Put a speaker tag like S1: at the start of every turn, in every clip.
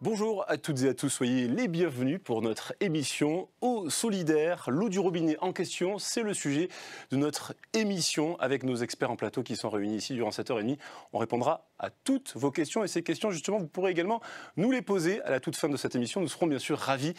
S1: Bonjour à toutes et à tous, soyez les bienvenus pour notre émission Eau solidaire. L'eau du robinet en question, c'est le sujet de notre émission avec nos experts en plateau qui sont réunis ici durant 7h30. On répondra à toutes vos questions et ces questions, justement, vous pourrez également nous les poser à la toute fin de cette émission. Nous serons bien sûr ravis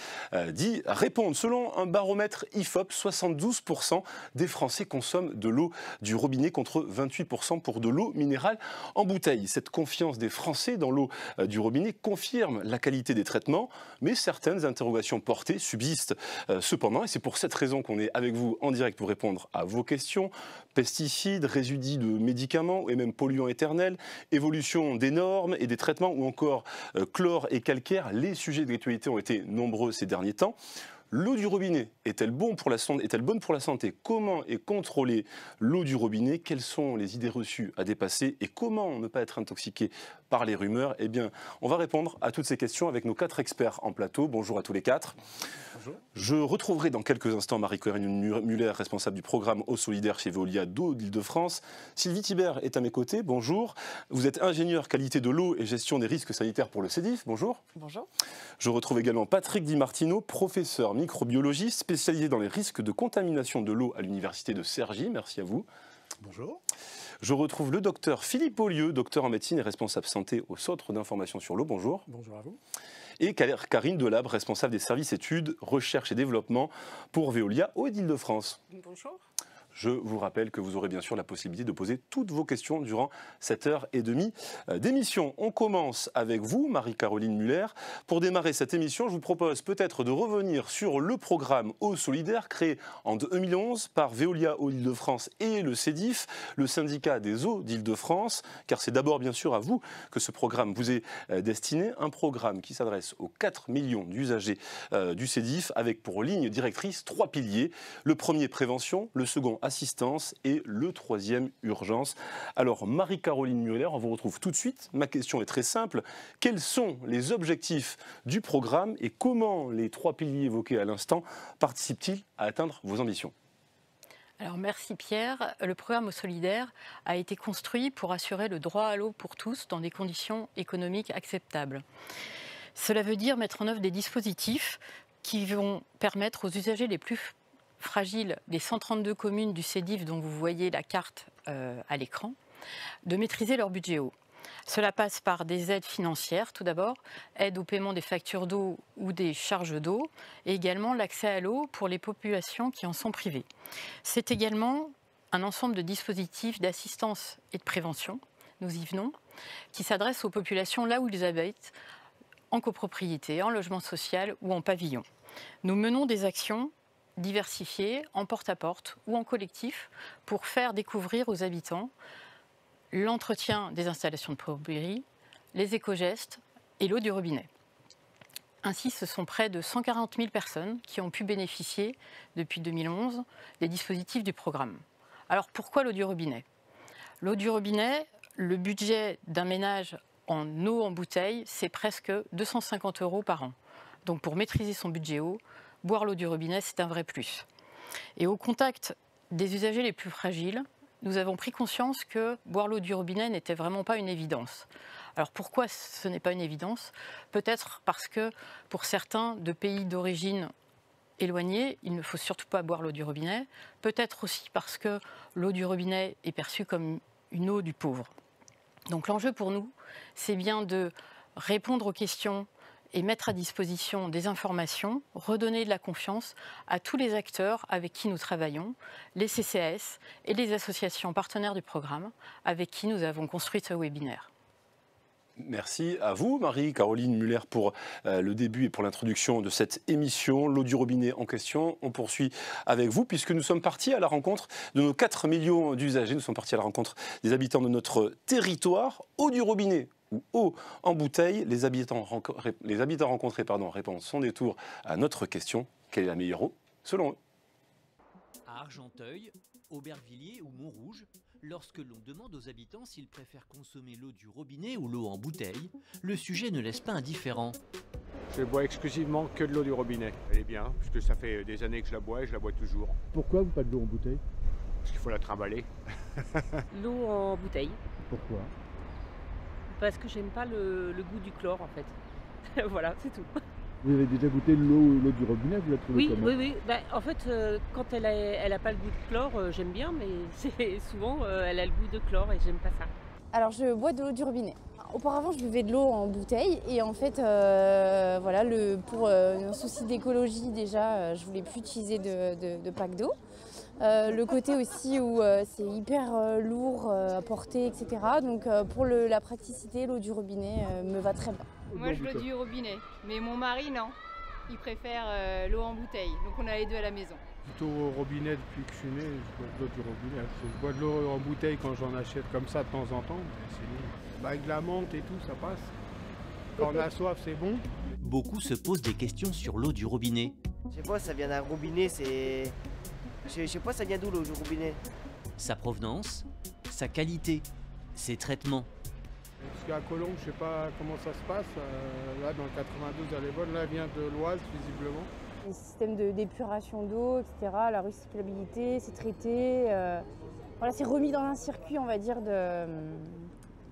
S1: d'y répondre. Selon un baromètre IFOP, 72% des Français consomment de l'eau du robinet contre 28% pour de l'eau minérale en bouteille. Cette confiance des Français dans l'eau du robinet confirme la qualité des traitements, mais certaines interrogations portées subsistent cependant, et c'est pour cette raison qu'on est avec vous en direct pour répondre à vos questions. Pesticides, résidus de médicaments et même polluants éternels, évolution des normes et des traitements ou encore chlore et calcaire, les sujets d'actualité ont été nombreux ces derniers temps. L'eau du robinet est-elle bonne pour la santé? Comment est contrôlée l'eau du robinet? Quelles sont les idées reçues à dépasser? Et comment ne pas être intoxiqué par les rumeurs? Eh bien, on va répondre à toutes ces questions avec nos 4 experts en plateau. Bonjour à tous les 4. Bonjour. Je retrouverai dans quelques instants Marie-Caroline Muller, responsable du programme Eau solidaire chez Veolia d'eau d'Île-de-France. Sylvie Thibert est à mes côtés. Bonjour. Vous êtes ingénieur qualité de l'eau et gestion des risques sanitaires pour le CEDIF. Bonjour.
S2: Bonjour.
S1: Je retrouve également Patrick Di Martino, professeur microbiologiste spécialisé dans les risques de contamination de l'eau à l'université de Cergy. Merci à vous.
S3: Bonjour.
S1: Je retrouve le docteur Philippe Beaulieu, docteur en médecine et responsable santé au Centre d'information sur l'eau. Bonjour.
S3: Bonjour à vous.
S1: Et Karine Delabre, responsable des services études, recherche et développement pour Veolia Eau d'Île-de-France.
S2: Bonjour.
S1: Je vous rappelle que vous aurez bien sûr la possibilité de poser toutes vos questions durant cette heure et demie d'émission. On commence avec vous, Marie-Caroline Muller. Pour démarrer cette émission, je vous propose peut-être de revenir sur le programme Eau solidaire créé en 2011 par Veolia Eau d'Île-de-France et le CEDIF, le syndicat des eaux d'Île-de-France, car c'est d'abord bien sûr à vous que ce programme vous est destiné. Un programme qui s'adresse aux 4 millions d'usagers du CEDIF avec pour ligne directrice 3 piliers. Le premier, prévention, le second, assistance et le troisième, urgence. Alors Marie-Caroline Muller, on vous retrouve tout de suite. Ma question est très simple. Quels sont les objectifs du programme et comment les 3 piliers évoqués à l'instant participent-ils à atteindre vos ambitions?
S2: Alors merci Pierre. Le programme Eau solidaire a été construit pour assurer le droit à l'eau pour tous dans des conditions économiques acceptables. Cela veut dire mettre en œuvre des dispositifs qui vont permettre aux usagers les plus fragiles des 132 communes du CEDIF dont vous voyez la carte à l'écran, de maîtriser leur budget eau. Cela passe par des aides financières, tout d'abord, aide au paiement des factures d'eau ou des charges d'eau, et également l'accès à l'eau pour les populations qui en sont privées. C'est également un ensemble de dispositifs d'assistance et de prévention, nous y venons, qui s'adressent aux populations là où ils habitent, en copropriété, en logement social ou en pavillon. Nous menons des actions diversifiés en porte-à-porte ou en collectif pour faire découvrir aux habitants l'entretien des installations de plomberie, les éco-gestes et l'eau du robinet. Ainsi, ce sont près de 140 000 personnes qui ont pu bénéficier depuis 2011 des dispositifs du programme. Alors pourquoi l'eau du robinet? L'eau du robinet, le budget d'un ménage en eau en bouteille, c'est presque 250 € par an. Donc pour maîtriser son budget eau, boire l'eau du robinet, c'est un vrai plus. Et au contact des usagers les plus fragiles, nous avons pris conscience que boire l'eau du robinet n'était vraiment pas une évidence. Alors pourquoi ce n'est pas une évidence? Peut-être parce que pour certains de pays d'origine éloignés, il ne faut surtout pas boire l'eau du robinet. Peut-être aussi parce que l'eau du robinet est perçue comme une eau du pauvre. Donc l'enjeu pour nous, c'est bien de répondre aux questions et mettre à disposition des informations, redonner de la confiance à tous les acteurs avec qui nous travaillons, les CCAS et les associations partenaires du programme avec qui nous avons construit ce webinaire.
S1: Merci à vous, Marie-Caroline Muller, pour le début et pour l'introduction de cette émission. L'eau du robinet en question. On poursuit avec vous puisque nous sommes partis à la rencontre de nos 4 millions d'usagers. Nous sommes partis à la rencontre des habitants de notre territoire. Eau du robinet ou eau en bouteille. Les habitants rencontrés répondent sans détour à notre question. Quelle est la meilleure eau selon eux?
S4: À Argenteuil, Aubervilliers ou Montrouge,
S3: Lorsque l'on demande aux habitants s'ils préfèrent consommer l'eau du robinet ou l'eau en bouteille, le sujet ne laisse pas indifférent.
S4: Je bois exclusivement que de l'eau du robinet. Elle est bien, parce que ça fait des années que je la bois et je la bois toujours.
S5: Pourquoi pas de l'eau en bouteille?
S4: Parce qu'il faut la trimballer.
S6: L'eau en bouteille.
S5: Pourquoi?
S6: Parce que j'aime pas le goût du chlore en fait. Voilà, c'est tout.
S5: Vous avez déjà goûté l'eau du robinet, vous la trouvez comment?
S6: Oui. En fait, quand elle a pas le goût de chlore, j'aime bien, mais c'est souvent elle a le goût de chlore et j'aime pas ça.
S7: Alors je bois de l'eau du robinet. Auparavant, je buvais de l'eau en bouteille et en fait, voilà, pour un souci d'écologie déjà, je voulais plus utiliser de pack d'eau. Le côté aussi où c'est hyper lourd à porter, etc. Donc pour la praticité, l'eau du robinet me va très bien.
S8: Moi, je bois du robinet, mais mon mari, non. Il préfère l'eau en bouteille, donc on a les deux à la maison.
S9: Plutôt au robinet depuis que je suis né, je bois de l'eau du robinet. Je bois de l'eau en bouteille quand j'en achète comme ça de temps en temps. Mais sinon, avec de la menthe et tout, ça passe. Quand on a soif, c'est bon.
S3: Beaucoup se posent des questions sur l'eau du robinet.
S10: Je sais pas, ça vient d'un robinet, c'est... Je sais pas, ça vient d'où l'eau du robinet?
S3: Sa provenance, sa qualité, ses traitements.
S9: Parce qu'à Colombes, je sais pas comment ça se passe. Là, dans le 92, elle est bonne. Là, elle vient de l'Oise, visiblement.
S7: Les systèmes d'épuration d'eau, etc., la recyclabilité, c'est traité. Voilà, c'est remis dans un circuit, on va dire,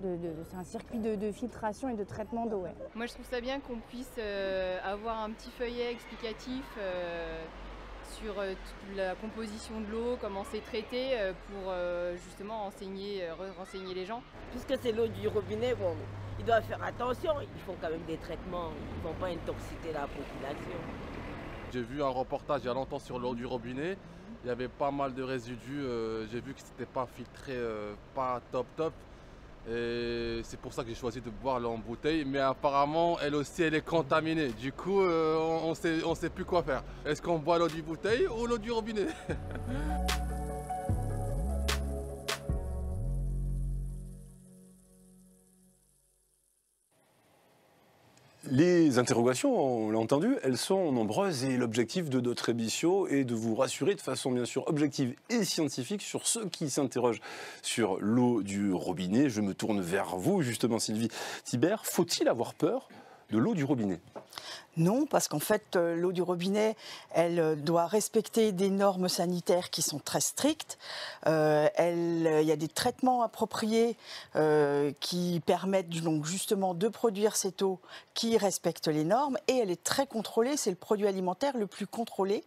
S7: c'est un circuit de filtration et de traitement d'eau. Ouais.
S8: Moi, je trouve ça bien qu'on puisse avoir un petit feuillet explicatif sur toute la composition de l'eau, comment c'est traité, pour justement renseigner les gens.
S6: Puisque c'est l'eau du robinet, bon, ils doivent faire attention. Ils font quand même des traitements, ils ne vont pas intoxiquer la population.
S11: J'ai vu un reportage il y a longtemps sur l'eau du robinet. Il y avait pas mal de résidus. J'ai vu que c'était pas filtré, pas top. Et c'est pour ça que j'ai choisi de boire l'eau en bouteille. Mais apparemment, elle aussi, elle est contaminée. Du coup, on sait plus quoi faire. Est-ce qu'on boit l'eau du bouteille ou l'eau du robinet?
S1: Les interrogations, on l'a entendu, elles sont nombreuses et l'objectif de notre émission est de vous rassurer de façon bien sûr objective et scientifique sur ceux qui s'interrogent sur l'eau du robinet. Je me tourne vers vous justement Sylvie Thibert. Faut-il avoir peur de l'eau du robinet?
S12: Non, parce qu'en fait, l'eau du robinet, elle doit respecter des normes sanitaires qui sont très strictes. Il y a des traitements appropriés qui permettent donc justement de produire cette eau qui respecte les normes. Et elle est très contrôlée, c'est le produit alimentaire le plus contrôlé.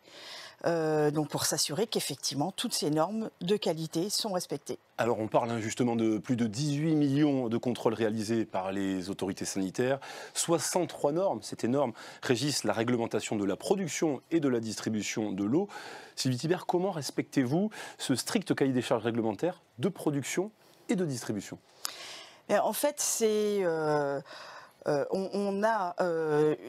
S12: Donc pour s'assurer qu'effectivement, toutes ces normes de qualité sont respectées.
S1: Alors on parle justement de plus de 18 millions de contrôles réalisés par les autorités sanitaires. 63 normes, c'est énorme, régissent la réglementation de la production et de la distribution de l'eau. Sylvie Thibert, comment respectez-vous ce strict cahier des charges réglementaires de production et de distribution?
S12: En fait, c'est... on a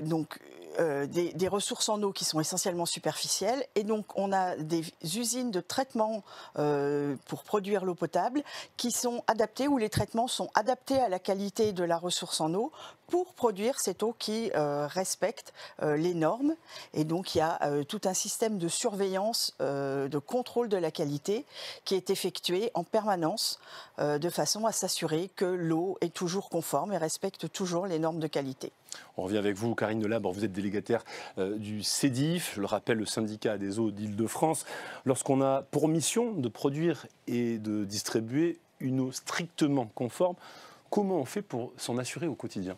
S12: donc des ressources en eau qui sont essentiellement superficielles et donc on a des usines de traitement pour produire l'eau potable qui sont adaptées, où les traitements sont adaptés à la qualité de la ressource en eau pour produire cette eau qui respecte les normes. Et donc il y a tout un système de surveillance, de contrôle de la qualité qui est effectué en permanence de façon à s'assurer que l'eau est toujours conforme et respecte toujours les normes de qualité.
S1: On revient avec vous, Karine Delabre, vous êtes délégataire du CEDIF, je le rappelle, le syndicat des eaux d'Île-de-France. Lorsqu'on a pour mission de produire et de distribuer une eau strictement conforme, comment on fait pour s'en assurer au quotidien ?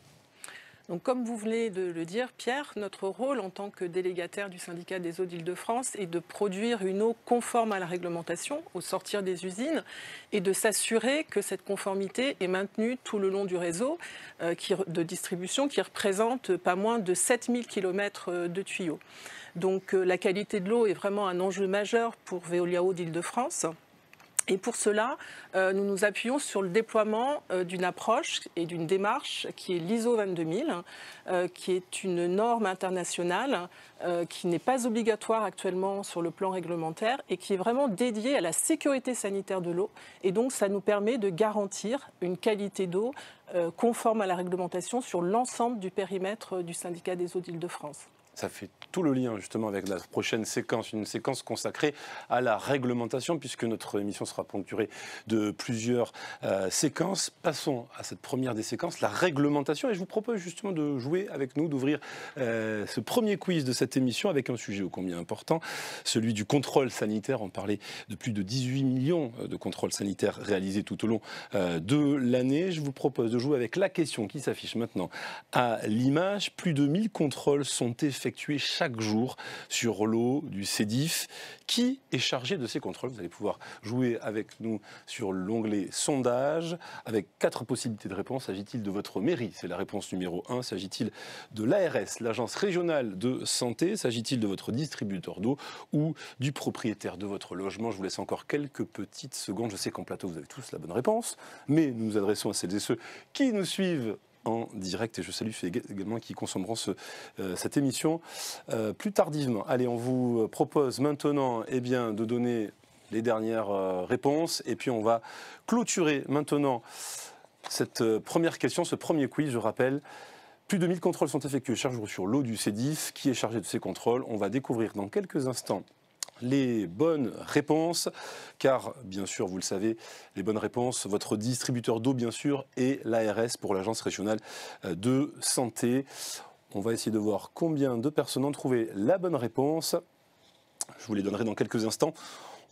S13: Donc, comme vous venez de le dire, Pierre, notre rôle en tant que délégataire du syndicat des eaux d'Île-de-France est de produire une eau conforme à la réglementation au sortir des usines et de s'assurer que cette conformité est maintenue tout le long du réseau de distribution qui représente pas moins de 7000 km de tuyaux. Donc la qualité de l'eau est vraiment un enjeu majeur pour Veolia Eau d'Île-de-France. Et pour cela, nous nous appuyons sur le déploiement d'une approche et d'une démarche qui est l'ISO 22000, qui est une norme internationale qui n'est pas obligatoire actuellement sur le plan réglementaire et qui est vraiment dédiée à la sécurité sanitaire de l'eau. Et donc, ça nous permet de garantir une qualité d'eau conforme à la réglementation sur l'ensemble du périmètre du syndicat des eaux d'Île-de-France.
S1: Ça fait tout le lien justement avec la prochaine séquence, une séquence consacrée à la réglementation, puisque notre émission sera ponctuée de plusieurs séquences. Passons à cette première des séquences, la réglementation. Et je vous propose justement de jouer avec nous, d'ouvrir ce premier quiz de cette émission avec un sujet ô combien important, celui du contrôle sanitaire. On parlait de plus de 18 millions de contrôles sanitaires réalisés tout au long de l'année. Je vous propose de jouer avec la question qui s'affiche maintenant à l'image. Plus de 1000 contrôles sont effectués chaque jour sur l'eau du Sédif. Qui est chargé de ces contrôles? Vous allez pouvoir jouer avec nous sur l'onglet sondage avec 4 possibilités de réponse. S'agit-il de votre mairie? C'est la réponse numéro 1. S'agit-il de l'ARS, l'agence régionale de santé? S'agit-il de votre distributeur d'eau ou du propriétaire de votre logement? Je vous laisse encore quelques petites secondes. Je sais qu'en plateau vous avez tous la bonne réponse, mais nous nous adressons à celles et ceux qui nous suivent en direct, et je salue ceux également qui consommeront cette émission plus tardivement. Allez, on vous propose maintenant de donner les dernières réponses, et puis on va clôturer maintenant cette première question, ce premier quiz. Je rappelle, plus de 1000 contrôles sont effectués chaque jour sur l'eau du Sédif. Qui est chargé de ces contrôles? On va découvrir dans quelques instants les bonnes réponses, car bien sûr, vous le savez, les bonnes réponses, votre distributeur d'eau bien sûr, et l'ARS pour l'agence régionale de santé. On va essayer de voir combien de personnes ont trouvé la bonne réponse. Je vous les donnerai dans quelques instants.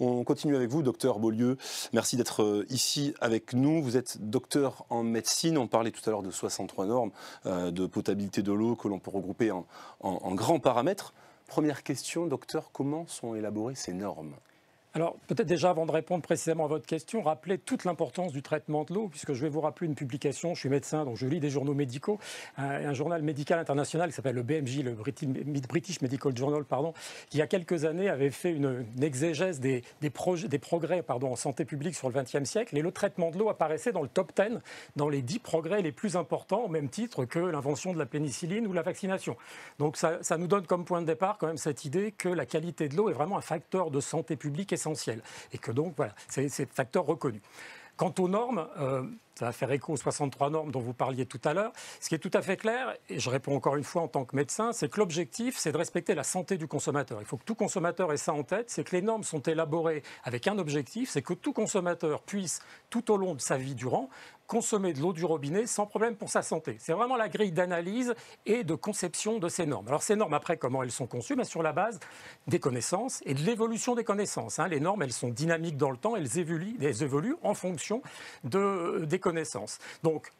S1: On continue avec vous, docteur Beaulieu. Merci d'être ici avec nous. Vous êtes docteur en médecine. On parlait tout à l'heure de 63 normes de potabilité de l'eau que l'on peut regrouper en grands paramètres. Première question, docteur, comment sont élaborées ces normes?
S14: Alors, peut-être déjà, avant de répondre précisément à votre question, rappeler toute l'importance du traitement de l'eau, puisque je vais vous rappeler une publication. Je suis médecin, donc je lis des journaux médicaux. Un journal médical international qui s'appelle le BMJ, le British Medical Journal, qui il y a quelques années avait fait une exégèse des progrès en santé publique sur le XXe siècle. Et le traitement de l'eau apparaissait dans le top 10, dans les 10 progrès les plus importants, au même titre que l'invention de la pénicilline ou la vaccination. Donc ça nous donne comme point de départ quand même cette idée que la qualité de l'eau est vraiment un facteur de santé publique essentiel. Et que donc, voilà, c'est un facteur reconnu. Quant aux normes, ça va faire écho aux 63 normes dont vous parliez tout à l'heure. Ce qui est tout à fait clair, et je réponds encore une fois en tant que médecin, c'est que l'objectif, c'est de respecter la santé du consommateur. Il faut que tout consommateur ait ça en tête, c'est que les normes sont élaborées avec un objectif, c'est que tout consommateur puisse, tout au long de sa vie durant, consommer de l'eau du robinet sans problème pour sa santé. C'est vraiment la grille d'analyse et de conception de ces normes. Alors ces normes, après, comment elles sont conçues? Sur la base des connaissances et de l'évolution des connaissances. Les normes, elles sont dynamiques dans le temps, elles évoluent en fonction des connaissances. Donc,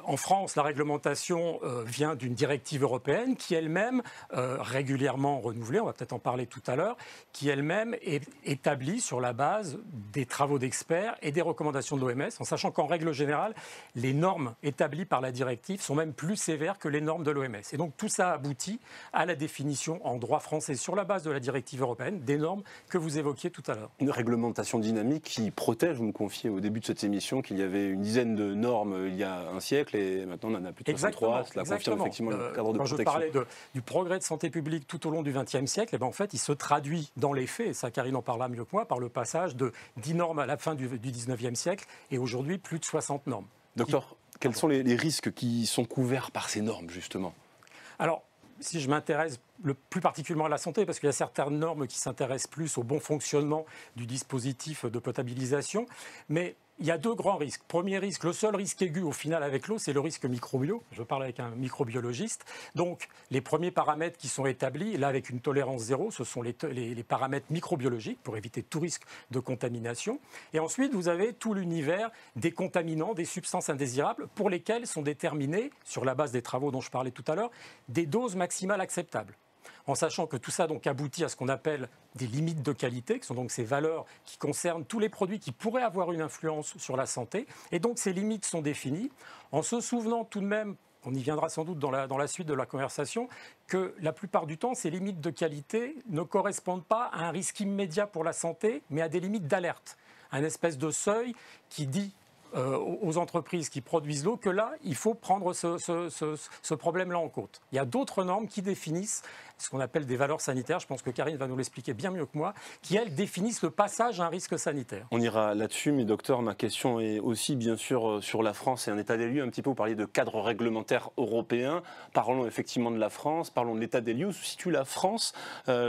S14: en France, la réglementation vient d'une directive européenne qui elle-même, régulièrement renouvelée, on va peut-être en parler tout à l'heure, qui elle-même est établie sur la base des travaux d'experts et des recommandations de l'OMS, en sachant qu'en règle générale, les normes établies par la directive sont même plus sévères que les normes de l'OMS. Et donc tout ça aboutit à la définition en droit français, sur la base de la directive européenne, des normes que vous évoquiez tout à l'heure.
S1: Une réglementation dynamique qui protège, vous me confiez au début de cette émission qu'il y avait une dizaine de normes il y a un siècle et maintenant on en a plus de 63. Cela confirme effectivement le cadre de protection.
S14: Quand je parlais du progrès de santé publique tout au long du XXe siècle, en fait, il se traduit dans les faits, et ça Karine en parlera mieux que moi, par le passage de 10 normes à la fin du XIXe siècle et aujourd'hui plus de 60 normes.
S1: Docteur, quels sont les risques qui sont couverts par ces normes justement?
S14: Alors, si je m'intéresse plus particulièrement à la santé, parce qu'il y a certaines normes qui s'intéressent plus au bon fonctionnement du dispositif de potabilisation, mais il y a 2 grands risques. Premier risque, le seul risque aigu au final avec l'eau, c'est le risque microbio. Je parle avec un microbiologiste. Donc, les premiers paramètres qui sont établis, là avec une tolérance zéro, ce sont les paramètres microbiologiques pour éviter tout risque de contamination. Et ensuite, vous avez tout l'univers des contaminants, des substances indésirables, pour lesquelles sont déterminées, sur la base des travaux dont je parlais tout à l'heure, des doses maximales acceptables. En sachant que tout ça donc aboutit à ce qu'on appelle des limites de qualité, qui sont donc ces valeurs qui concernent tous les produits qui pourraient avoir une influence sur la santé. Et donc ces limites sont définies en se souvenant tout de même, on y viendra sans doute dans la suite de la conversation, que la plupart du temps, ces limites de qualité ne correspondent pas à un risque immédiat pour la santé, mais à des limites d'alerte. Un espèce de seuil qui dit aux entreprises qui produisent l'eau que là, il faut prendre ce problème-là en compte. Il y a d'autres normes qui définissent ce qu'on appelle des valeurs sanitaires, je pense que Karine va nous l'expliquer bien mieux que moi, qui, elles, définissent le passage à un risque sanitaire.
S1: On ira là-dessus, mais docteur, ma question est aussi, bien sûr, sur la France et un état des lieux. Un petit peu, vous parliez de cadre réglementaire européen. Parlons effectivement de la France, parlons de l'état des lieux. Où se situe la France,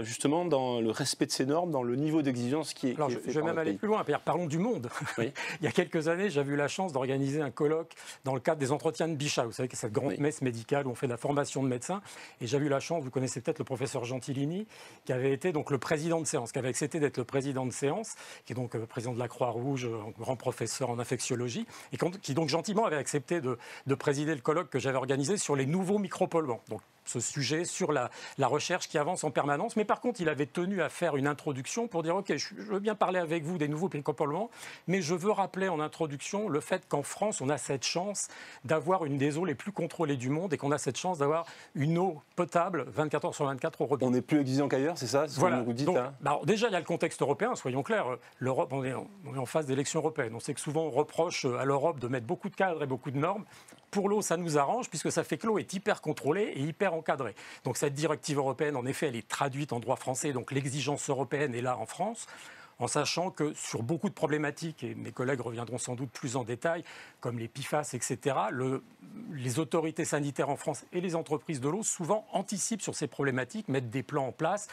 S1: justement, dans le respect de ces normes, dans le niveau d'exigence qui est
S14: Alors,
S1: qui est fait
S14: je vais
S1: par
S14: même
S1: notre
S14: aller
S1: pays.
S14: plus loin. Parlons du monde.
S1: Oui.
S14: Il y a quelques années, j'avais eu la chance d'organiser un colloque dans le cadre des entretiens de Bichat. Vous savez que c'est cette grande messe médicale où on fait de la formation de médecins. Et j'avais eu la chance, vous connaissez peut-être le professeur Gentilini, qui avait été donc le président de séance, qui avait accepté d'être le président de séance, qui est donc président de la Croix-Rouge, grand professeur en infectiologie, et qui donc gentiment avait accepté de présider le colloque que j'avais organisé sur les nouveaux micropolluants. Donc, ce sujet sur la recherche qui avance en permanence. Mais par contre, il avait tenu à faire une introduction pour dire « Ok, je veux bien parler avec vous des nouveaux micropolluants, mais je veux rappeler en introduction le fait qu'en France, on a cette chance d'avoir une des eaux les plus contrôlées du monde et qu'on a cette chance d'avoir une eau potable 24 heures sur 24 au robinet. »
S1: On est plus exigeant qu'ailleurs, c'est ça,
S14: Voilà.
S1: que vous dites
S14: Donc,
S1: là
S14: déjà, il y a le contexte européen, soyons clairs. L'Europe, on est en phase d'élections européennes. On sait que souvent, on reproche à l'Europe de mettre beaucoup de cadres et beaucoup de normes. Pour l'eau, ça nous arrange, puisque ça fait que l'eau est hyper contrôlée et hyper encadrée. Donc cette directive européenne, en effet, elle est traduite en droit français, donc l'exigence européenne est là en France, en sachant que sur beaucoup de problématiques, et mes collègues reviendront sans doute plus en détail, comme les PFAS, etc., les autorités sanitaires en France et les entreprises de l'eau souvent anticipent sur ces problématiques, mettent des plans en place,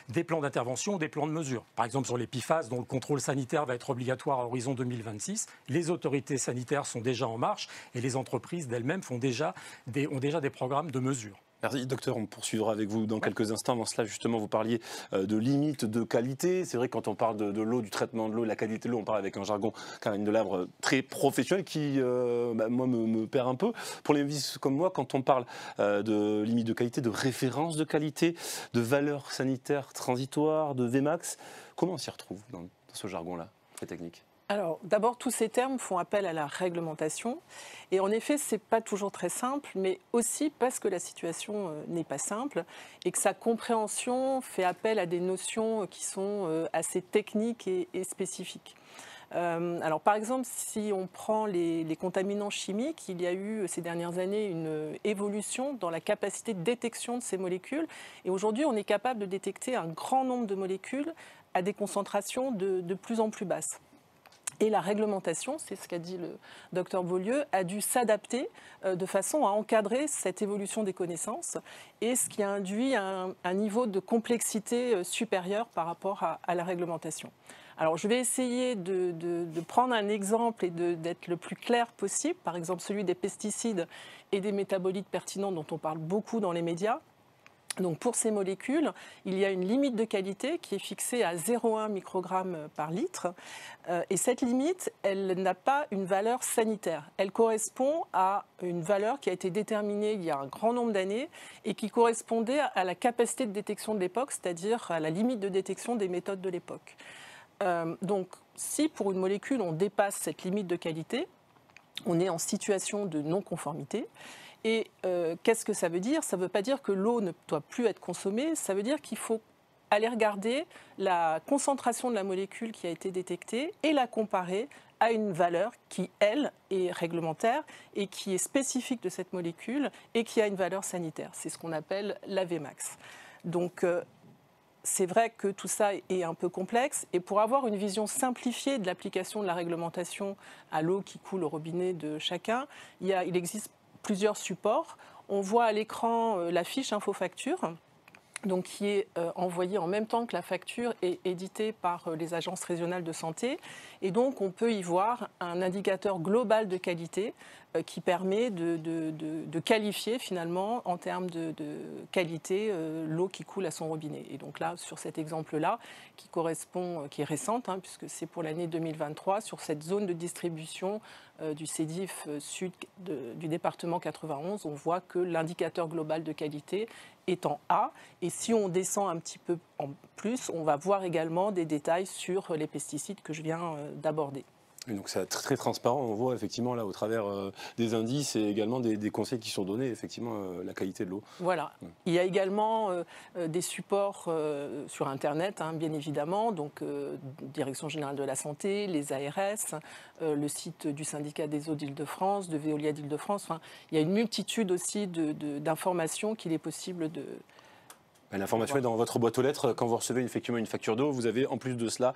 S14: des plans d'intervention, des plans de mesure. Par exemple, sur les PFAS, dont le contrôle sanitaire va être obligatoire à horizon 2026, les autorités sanitaires sont déjà en marche et les entreprises d'elles-mêmes ont déjà des programmes de mesure.
S1: Merci, docteur. On poursuivra avec vous dans quelques instants. Avant cela, justement, vous parliez de limites de qualité. C'est vrai que quand on parle de l'eau, du traitement de l'eau, de la qualité de l'eau, on parle avec un jargon, Karine Delabre, très professionnel qui, moi, me perd un peu. Pour les vices comme moi, quand on parle de limites de qualité, de références de qualité, de valeurs sanitaires transitoires, de VMAX, comment on s'y retrouve dans ce jargon-là, très technique ?
S13: Alors, d'abord, tous ces termes font appel à la réglementation. Et en effet, ce n'est pas toujours très simple, mais aussi parce que la situation n'est pas simple et que sa compréhension fait appel à des notions qui sont assez techniques et spécifiques. Alors, par exemple, si on prend les contaminants chimiques, il y a eu ces dernières années une évolution dans la capacité de détection de ces molécules. Et aujourd'hui, on est capable de détecter un grand nombre de molécules à des concentrations de plus en plus basses. Et la réglementation, c'est ce qu'a dit le docteur Beaulieu, a dû s'adapter de façon à encadrer cette évolution des connaissances, et ce qui a induit un niveau de complexité supérieur par rapport à la réglementation. Alors, je vais essayer de prendre un exemple et d'être le plus clair possible, par exemple celui des pesticides et des métabolites pertinents dont on parle beaucoup dans les médias. Donc pour ces molécules, il y a une limite de qualité qui est fixée à 0,1 microgramme par litre. Et cette limite, elle n'a pas une valeur sanitaire. Elle correspond à une valeur qui a été déterminée il y a un grand nombre d'années et qui correspondait à la capacité de détection de l'époque, c'est-à-dire à la limite de détection des méthodes de l'époque. Donc si pour une molécule on dépasse cette limite de qualité, on est en situation de non-conformité. Et qu'est-ce que ça veut dire ? Ça ne veut pas dire que l'eau ne doit plus être consommée, ça veut dire qu'il faut aller regarder la concentration de la molécule qui a été détectée et la comparer à une valeur qui, elle, est réglementaire et qui est spécifique de cette molécule et qui a une valeur sanitaire. C'est ce qu'on appelle la VMAX. Donc, c'est vrai que tout ça est un peu complexe, et pour avoir une vision simplifiée de l'application de la réglementation à l'eau qui coule au robinet de chacun, il existe plusieurs supports. On voit à l'écran la fiche info-facture, donc qui est envoyée en même temps que la facture est éditée par les agences régionales de santé. Et donc, on peut y voir un indicateur global de qualité qui permet de qualifier finalement en termes de qualité l'eau qui coule à son robinet. Et donc là, sur cet exemple-là, qui est récente, puisque c'est pour l'année 2023, sur cette zone de distribution du CEDIF sud du département 91, on voit que l'indicateur global de qualité est en A. Et si on descend un petit peu en plus, on va voir également des détails sur les pesticides que je viens d'aborder.
S1: Et donc c'est très transparent, on voit effectivement là au travers des indices et également des conseils qui sont donnés, effectivement la qualité de l'eau.
S13: Voilà. Il y a également des supports sur Internet, hein, bien évidemment, donc Direction générale de la santé, les ARS, le site du syndicat des eaux d'Île-de-France, de Veolia d'Île-de-France. Enfin, il y a une multitude aussi d'informations qu'il est possible de...
S1: L'information est dans votre boîte aux lettres. Quand vous recevez effectivement une facture d'eau, vous avez en plus de cela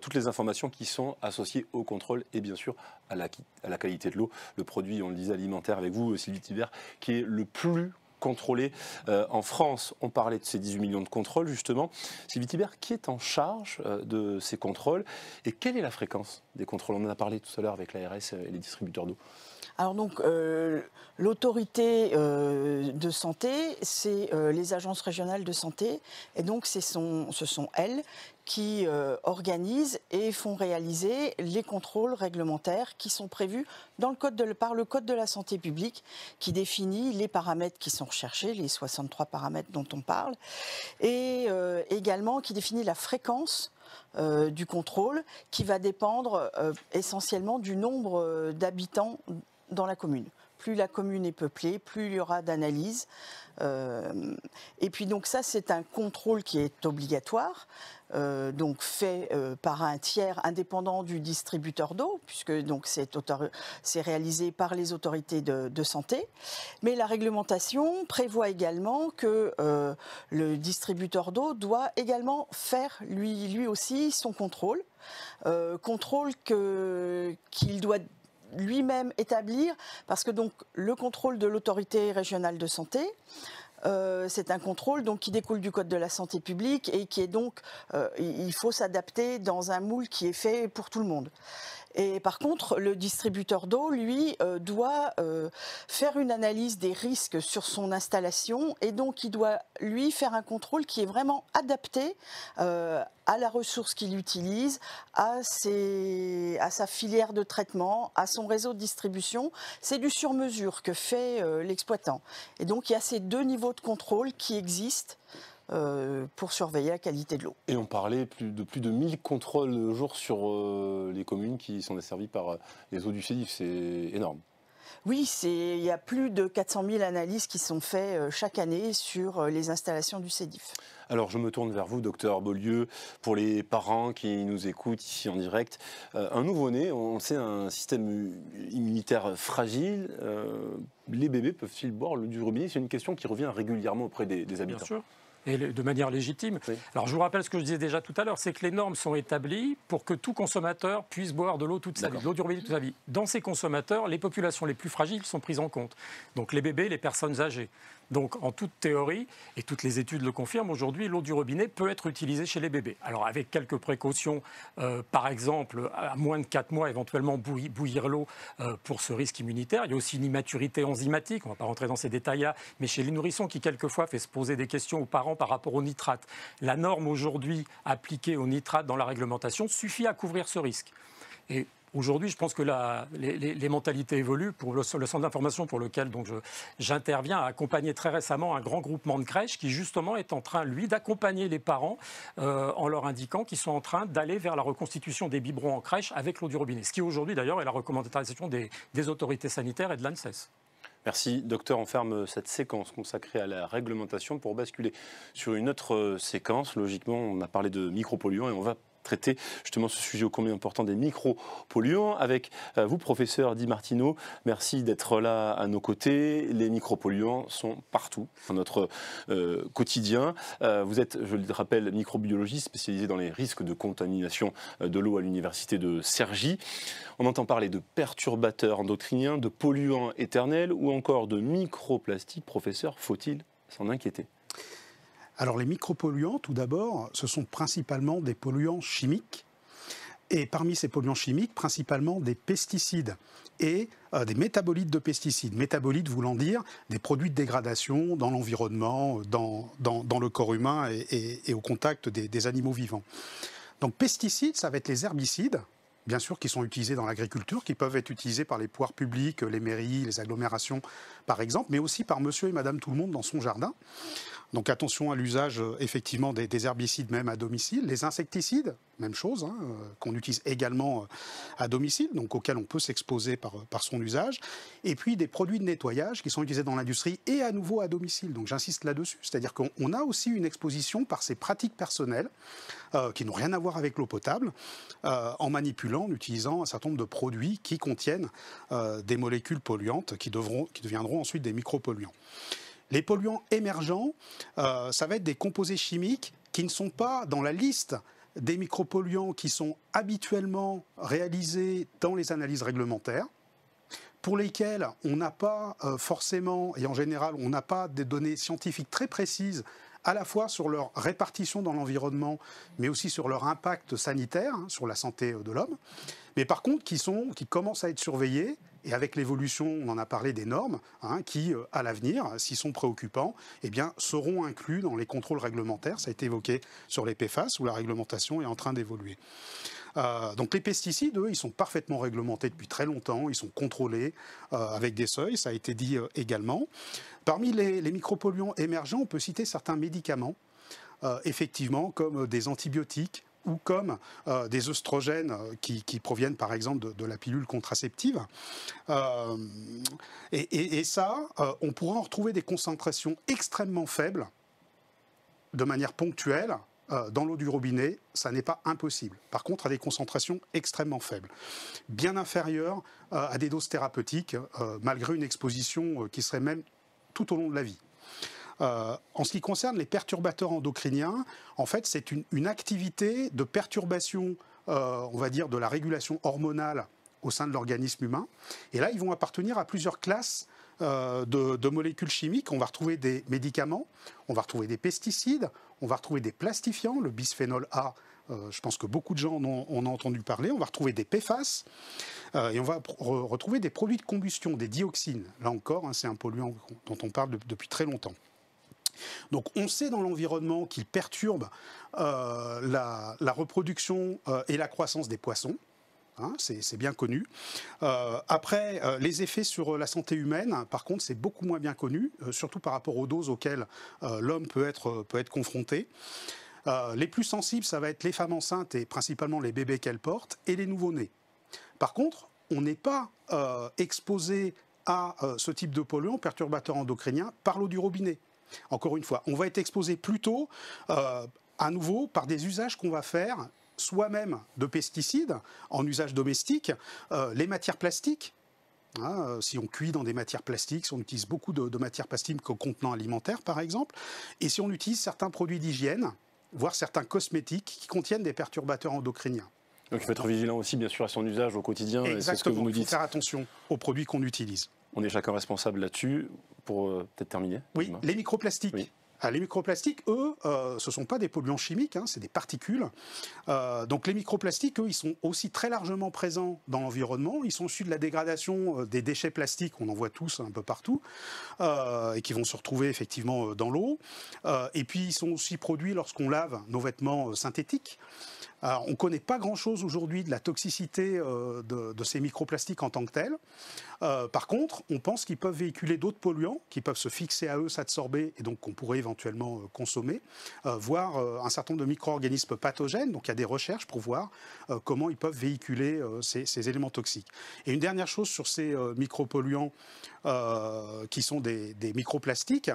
S1: toutes les informations qui sont associées au contrôle et bien sûr à la qualité de l'eau. Le produit, on le disait, alimentaire avec vous, Sylvie Thibert, qui est le plus contrôlé en France. On parlait de ces 18 millions de contrôles justement. Sylvie Thibert, qui est en charge de ces contrôles et quelle est la fréquence des contrôles? On en a parlé tout à l'heure avec l'ARS et les distributeurs d'eau.
S12: Alors donc, l'autorité de santé, c'est les agences régionales de santé, et donc ce sont elles qui organisent et font réaliser les contrôles réglementaires qui sont prévus par le Code de la santé publique, qui définit les paramètres qui sont recherchés, les 63 paramètres dont on parle, et également qui définit la fréquence du contrôle, qui va dépendre essentiellement du nombre d'habitants dans la commune. Plus la commune est peuplée, plus il y aura d'analyses. Et puis donc ça, c'est un contrôle qui est obligatoire, donc fait par un tiers indépendant du distributeur d'eau, puisque donc c'est réalisé par les autorités de santé. Mais la réglementation prévoit également que le distributeur d'eau doit également faire lui aussi son contrôle, contrôle qu'il doit lui-même établir, parce que donc le contrôle de l'autorité régionale de santé, c'est un contrôle donc qui découle du Code de la santé publique et qui est donc, il faut s'adapter dans un moule qui est fait pour tout le monde. Et par contre, le distributeur d'eau, lui, doit faire une analyse des risques sur son installation et donc il doit, lui, faire un contrôle qui est vraiment adapté à la ressource qu'il utilise, à sa filière de traitement, à son réseau de distribution. C'est du sur-mesure que fait l'exploitant. Et donc il y a ces deux niveaux de contrôle qui existent pour surveiller la qualité de l'eau.
S1: Et on parlait de plus de 1000 contrôles le jour sur les communes qui sont desservies par les eaux du Sédif, c'est énorme.
S12: Oui, il y a plus de 400 000 analyses qui sont faites chaque année sur les installations du Sédif.
S1: Alors je me tourne vers vous, docteur Beaulieu, pour les parents qui nous écoutent ici en direct. Un nouveau-né, on le sait, un système immunitaire fragile. Les bébés peuvent-ils boire l'eau du robinet? C'est une question qui revient régulièrement auprès des habitants.
S14: Bien sûr. Et de manière légitime. Oui. Alors je vous rappelle ce que je disais déjà tout à l'heure, c'est que les normes sont établies pour que tout consommateur puisse boire de l'eau toute sa vie, de l'eau du robinet toute sa vie. Dans ces consommateurs, les populations les plus fragiles sont prises en compte. Donc les bébés, les personnes âgées. Donc en toute théorie, et toutes les études le confirment, aujourd'hui l'eau du robinet peut être utilisée chez les bébés. Alors avec quelques précautions, par exemple à moins de 4 mois éventuellement bouillir l'eau pour ce risque immunitaire. Il y a aussi une immaturité enzymatique, on ne va pas rentrer dans ces détails-là, mais chez les nourrissons qui quelquefois fait se poser des questions aux parents par rapport au nitrate. La norme aujourd'hui appliquée au nitrate dans la réglementation suffit à couvrir ce risque. Et aujourd'hui, je pense que les mentalités évoluent. Pour le centre d'information pour lequel j'interviens a accompagné très récemment un grand groupement de crèches qui justement est en train, lui, d'accompagner les parents en leur indiquant qu'ils sont en train d'aller vers la reconstitution des biberons en crèche avec l'eau du robinet. Ce qui aujourd'hui d'ailleurs est la recommandation des autorités sanitaires et de l'ANSES.
S1: Merci, docteur. On ferme cette séquence consacrée à la réglementation pour basculer sur une autre séquence. Logiquement, on a parlé de micropolluants et on va traiter justement ce sujet ô combien important des micropolluants avec vous, professeur Di Martino. Merci d'être là à nos côtés. Les micropolluants sont partout dans notre quotidien. Vous êtes, je le rappelle, microbiologiste spécialisé dans les risques de contamination de l'eau à l'université de Cergy. On entend parler de perturbateurs endocriniens, de polluants éternels ou encore de microplastiques. Professeur, faut-il s'en inquiéter ?
S15: Alors les micropolluants, tout d'abord, ce sont principalement des polluants chimiques. Et parmi ces polluants chimiques, principalement des pesticides et des métabolites de pesticides. Métabolites voulant dire des produits de dégradation dans l'environnement, dans le corps humain et au contact des animaux vivants. Donc pesticides, ça va être les herbicides, bien sûr, qui sont utilisés dans l'agriculture, qui peuvent être utilisés par les pouvoirs publics, les mairies, les agglomérations, par exemple, mais aussi par monsieur et madame tout le monde dans son jardin. Donc attention à l'usage effectivement des herbicides même à domicile. Les insecticides, même chose, hein, qu'on utilise également à domicile, donc auxquels on peut s'exposer par son usage. Et puis des produits de nettoyage qui sont utilisés dans l'industrie et à nouveau à domicile. Donc j'insiste là-dessus, c'est-à-dire qu'on a aussi une exposition par ces pratiques personnelles qui n'ont rien à voir avec l'eau potable, en manipulant, en utilisant un certain nombre de produits qui contiennent des molécules polluantes qui deviendront ensuite des micropolluants. Les polluants émergents, ça va être des composés chimiques qui ne sont pas dans la liste des micropolluants qui sont habituellement réalisés dans les analyses réglementaires, pour lesquels on n'a pas forcément, et en général, on n'a pas des données scientifiques très précises à la fois sur leur répartition dans l'environnement, mais aussi sur leur impact sanitaire, hein, sur la santé de l'homme, mais par contre qui commencent à être surveillés, et avec l'évolution, on en a parlé des normes, hein, qui, à l'avenir, s'ils sont préoccupants, eh bien, seront inclus dans les contrôles réglementaires. Ça a été évoqué sur les PFAS, où la réglementation est en train d'évoluer. Donc les pesticides, eux, ils sont parfaitement réglementés depuis très longtemps, ils sont contrôlés avec des seuils, ça a été dit également. Parmi les micropolluants émergents, on peut citer certains médicaments, effectivement, comme des antibiotiques ou comme des œstrogènes qui proviennent par exemple de la pilule contraceptive. Et ça, on pourra en retrouver des concentrations extrêmement faibles, de manière ponctuelle, dans l'eau du robinet, ça n'est pas impossible. Par contre, à des concentrations extrêmement faibles, bien inférieures à des doses thérapeutiques, malgré une exposition qui serait même tout au long de la vie. En ce qui concerne les perturbateurs endocriniens, en fait, c'est une activité de perturbation, on va dire, de la régulation hormonale au sein de l'organisme humain. Et là, ils vont appartenir à plusieurs classes de molécules chimiques. On va retrouver des médicaments, on va retrouver des pesticides, on va retrouver des plastifiants, le bisphénol A, je pense que beaucoup de gens en ont entendu parler. On va retrouver des PFAS et on va retrouver des produits de combustion, des dioxines. Là encore, hein, c'est un polluant dont on parle depuis très longtemps. Donc on sait dans l'environnement qu'il perturbe la reproduction et la croissance des poissons. Hein, c'est bien connu. Après, les effets sur la santé humaine, par contre, c'est beaucoup moins bien connu, surtout par rapport aux doses auxquelles l'homme peut être confronté. Les plus sensibles, ça va être les femmes enceintes et principalement les bébés qu'elles portent et les nouveau-nés. Par contre, on n'est pas exposé à ce type de polluants, perturbateurs endocriniens, par l'eau du robinet. Encore une fois, on va être exposé plutôt, à nouveau, par des usages qu'on va faire, soit même de pesticides en usage domestique, les matières plastiques. Hein, si on cuit dans des matières plastiques, si on utilise beaucoup de matières plastiques comme contenants alimentaires, par exemple, et si on utilise certains produits d'hygiène, voire certains cosmétiques qui contiennent des perturbateurs endocriniens.
S1: Donc il faut être vigilant aussi, bien sûr, à son usage au quotidien.
S15: Exactement,
S1: c'est ce que vous nous dites.
S15: Il faut faire attention aux produits qu'on utilise.
S1: On est chacun responsable là-dessus. Pour peut-être terminer.
S15: Oui, les microplastiques. Oui. Les microplastiques, eux, ce ne sont pas des polluants chimiques, hein, c'est des particules. Donc les microplastiques, eux, ils sont aussi très largement présents dans l'environnement. Ils sont issus de la dégradation des déchets plastiques, on en voit tous un peu partout, et qui vont se retrouver effectivement dans l'eau. Et puis ils sont aussi produits lorsqu'on lave nos vêtements synthétiques. Alors, on ne connaît pas grand-chose aujourd'hui de la toxicité de ces microplastiques en tant que tels. Par contre, on pense qu'ils peuvent véhiculer d'autres polluants, qui peuvent se fixer à eux, s'absorber, et donc qu'on pourrait éventuellement consommer, voire un certain nombre de micro-organismes pathogènes. Donc il y a des recherches pour voir comment ils peuvent véhiculer ces éléments toxiques. Et une dernière chose sur ces micropolluants qui sont des microplastiques,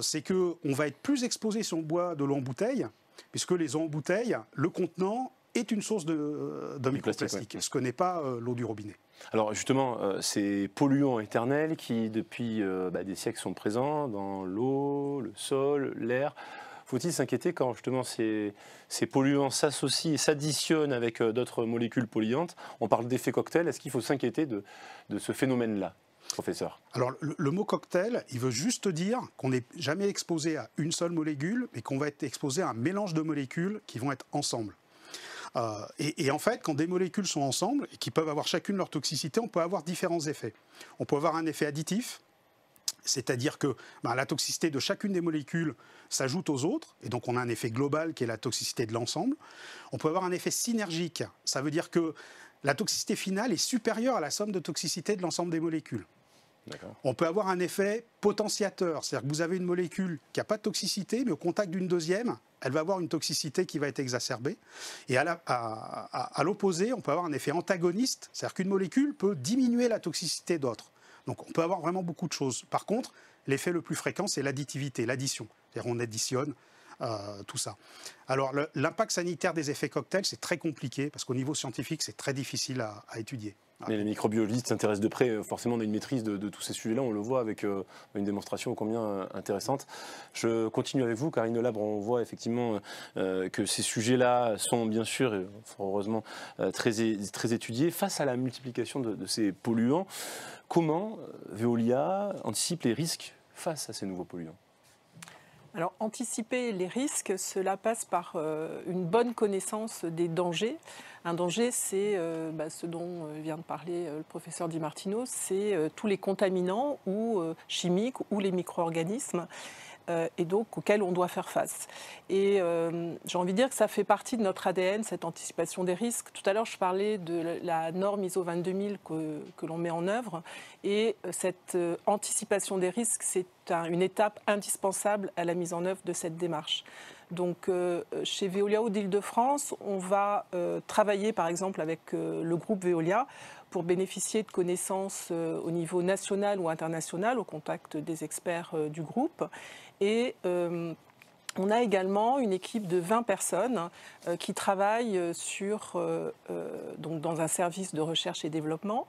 S15: c'est qu'on va être plus exposé si on boit de l'eau en bouteille, puisque les eaux en bouteille, le contenant est une source de microplastique, ce que n'est pas l'eau du robinet.
S1: Alors justement, ces polluants éternels qui, depuis des siècles, sont présents dans l'eau, le sol, l'air. Faut-il s'inquiéter quand justement ces polluants s'associent et s'additionnent avec d'autres molécules polluantes? On parle d'effet cocktail. Est-ce qu'il faut s'inquiéter de ce phénomène-là, professeur?
S15: Alors, le mot cocktail, il veut juste dire qu'on n'est jamais exposé à une seule molécule, mais qu'on va être exposé à un mélange de molécules qui vont être ensemble. Et en fait, quand des molécules sont ensemble, et qui peuvent avoir chacune leur toxicité, on peut avoir différents effets. On peut avoir un effet additif, c'est-à-dire que la toxicité de chacune des molécules s'ajoute aux autres, et donc on a un effet global qui est la toxicité de l'ensemble. On peut avoir un effet synergique, ça veut dire que la toxicité finale est supérieure à la somme de toxicité de l'ensemble des molécules. On peut avoir un effet potentiateur, c'est-à-dire que vous avez une molécule qui n'a pas de toxicité, mais au contact d'une deuxième, elle va avoir une toxicité qui va être exacerbée. Et à l'opposé, on peut avoir un effet antagoniste, c'est-à-dire qu'une molécule peut diminuer la toxicité d'autres. Donc on peut avoir vraiment beaucoup de choses. Par contre, l'effet le plus fréquent, c'est l'additivité, l'addition. C'est-à-dire on additionne tout ça. Alors l'impact sanitaire des effets cocktails, c'est très compliqué, parce qu'au niveau scientifique, c'est très difficile à étudier.
S1: Mais les microbiologistes s'intéressent de près. Forcément, on a une maîtrise de tous ces sujets-là. On le voit avec une démonstration ô combien intéressante. Je continue avec vous, Karine Delabre. On voit effectivement que ces sujets-là sont bien sûr, et heureusement, très étudiés. Face à la multiplication de ces polluants, comment Veolia anticipe les risques face à ces nouveaux polluants ?
S13: Alors, anticiper les risques, cela passe par une bonne connaissance des dangers. Un danger, c'est ce dont vient de parler le professeur Di Martino, c'est tous les contaminants ou chimiques ou les micro-organismes et donc auxquels on doit faire face. Et j'ai envie de dire que ça fait partie de notre ADN, cette anticipation des risques. Tout à l'heure, je parlais de la norme ISO 22000 que l'on met en œuvre. Et cette anticipation des risques, c'est une étape indispensable à la mise en œuvre de cette démarche. Donc, chez Veolia d'Île-de-France, on va travailler par exemple avec le groupe Veolia pour bénéficier de connaissances au niveau national ou international au contact des experts du groupe. Et on a également une équipe de 20 personnes qui travaillent donc dans un service de recherche et développement.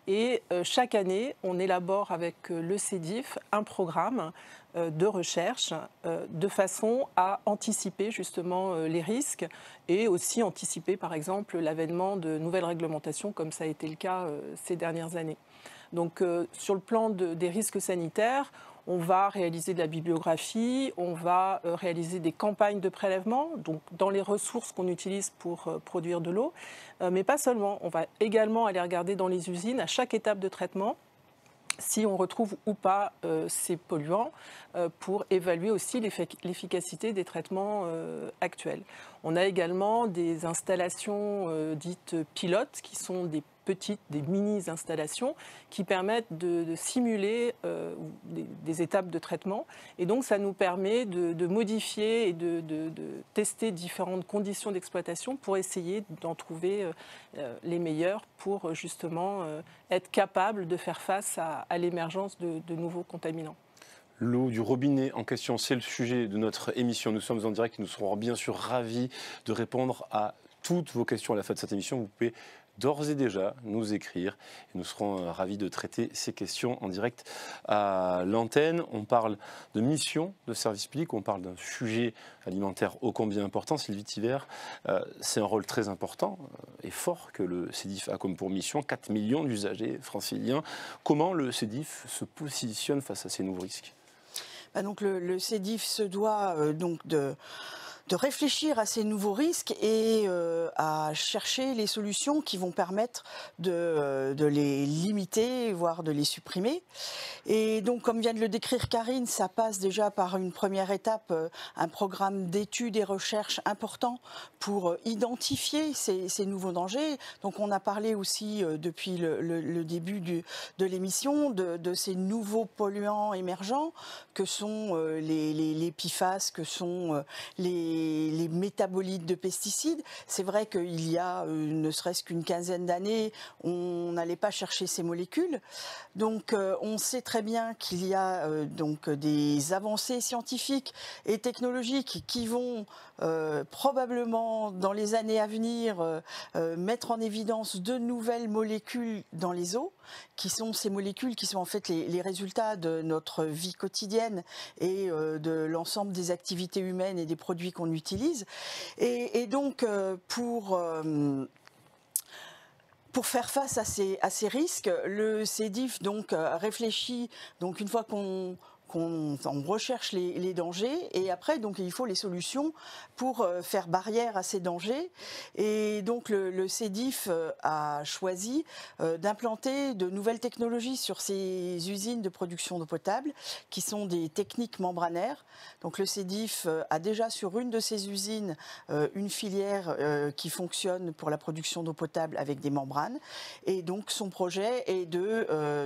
S13: Et chaque année, on élabore avec le CEDIF un programme de recherche de façon à anticiper justement les risques et aussi anticiper par exemple l'avènement de nouvelles réglementations comme ça a été le cas ces dernières années. Donc sur le plan des risques sanitaires, on va réaliser de la bibliographie, on va réaliser des campagnes de prélèvement, donc dans les ressources qu'on utilise pour produire de l'eau, mais pas seulement. On va également aller regarder dans les usines à chaque étape de traitement si on retrouve ou pas ces polluants pour évaluer aussi l'efficacité des traitements actuels. On a également des installations dites pilotes qui sont des mini-installations qui permettent de simuler des étapes de traitement. Et donc, ça nous permet de modifier et de tester différentes conditions d'exploitation pour essayer d'en trouver les meilleures pour justement être capable de faire face à l'émergence de nouveaux contaminants.
S1: L'eau du robinet en question, c'est le sujet de notre émission. Nous sommes en direct et nous serons bien sûr ravis de répondre à toutes vos questions à la fin de cette émission. Vous pouvez d'ores et déjà nous écrire et nous serons ravis de traiter ces questions en direct à l'antenne. On parle de mission de service public, on parle d'un sujet alimentaire ô combien important. Sylvie Thivert, c'est un rôle très important et fort que le CEDIF a comme pour mission, 4 millions d'usagers franciliens. Comment le CEDIF se positionne face à ces nouveaux risques ?
S12: Donc le CEDIF se doit donc de réfléchir à ces nouveaux risques et à chercher les solutions qui vont permettre de les limiter, voire de les supprimer. Et donc, comme vient de le décrire Karine, ça passe déjà par une première étape, un programme d'études et recherches important pour identifier ces nouveaux dangers. Donc, on a parlé aussi depuis le début de l'émission de ces nouveaux polluants émergents que sont les PFAS, que sont les métabolites de pesticides. C'est vrai qu'il y a ne serait-ce qu'une quinzaine d'années, on n'allait pas chercher ces molécules. Donc on sait très bien qu'il y a donc des avancées scientifiques et technologiques qui vont probablement dans les années à venir mettre en évidence de nouvelles molécules dans les eaux, qui sont ces molécules qui sont en fait les résultats de notre vie quotidienne et de l'ensemble des activités humaines et des produits qu'on utilise. Et donc pour faire face à ces risques, le CEDIF donc réfléchit, donc une fois qu'on on recherche les dangers et après donc il faut les solutions pour faire barrière à ces dangers. Et donc le CEDIF a choisi d'implanter de nouvelles technologies sur ces usines de production d'eau potable qui sont des techniques membranaires. Donc le CEDIF a déjà sur une de ces usines une filière qui fonctionne pour la production d'eau potable avec des membranes. Et donc son projet est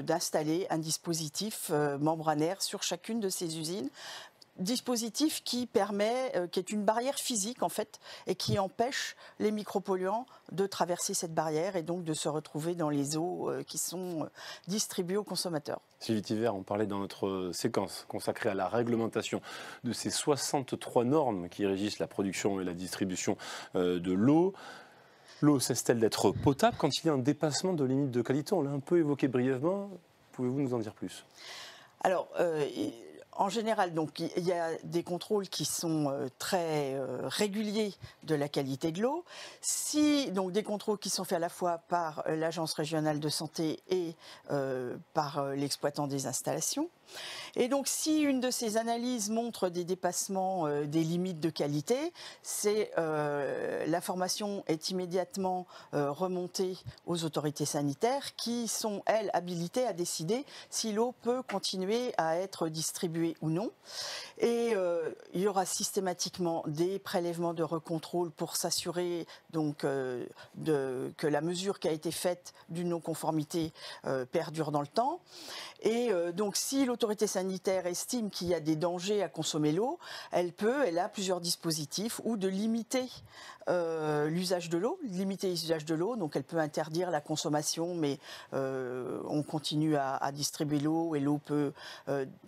S12: d'installer un dispositif membranaire sur chacune de ces usines. Dispositif qui est une barrière physique en fait, et qui empêche les micropolluants de traverser cette barrière et donc de se retrouver dans les eaux qui sont distribuées aux consommateurs.
S1: Sylvie Thiver, on parlait dans notre séquence consacrée à la réglementation de ces 63 normes qui régissent la production et la distribution de l'eau. L'eau cesse-t-elle d'être potable quand il y a un dépassement de limite de qualité? On l'a un peu évoqué brièvement. Pouvez-vous nous en dire plus?
S12: Alors, en général, donc, il y a des contrôles qui sont très réguliers de la qualité de l'eau. Donc des contrôles qui sont faits à la fois par l'Agence régionale de santé et par l'exploitant des installations. Et donc, si une de ces analyses montre des dépassements des limites de qualité, l'information est immédiatement remontée aux autorités sanitaires qui sont, elles, habilitées à décider si l'eau peut continuer à être distribuée ou non. Et il y aura systématiquement des prélèvements de recontrôle pour s'assurer donc que la mesure qui a été faite d'une non-conformité perdure dans le temps. Et donc, si l'autorité sanitaire estime qu'il y a des dangers à consommer l'eau, elle a plusieurs dispositifs ou de limiter l'usage de l'eau, donc elle peut interdire la consommation, mais on continue à distribuer l'eau et l'eau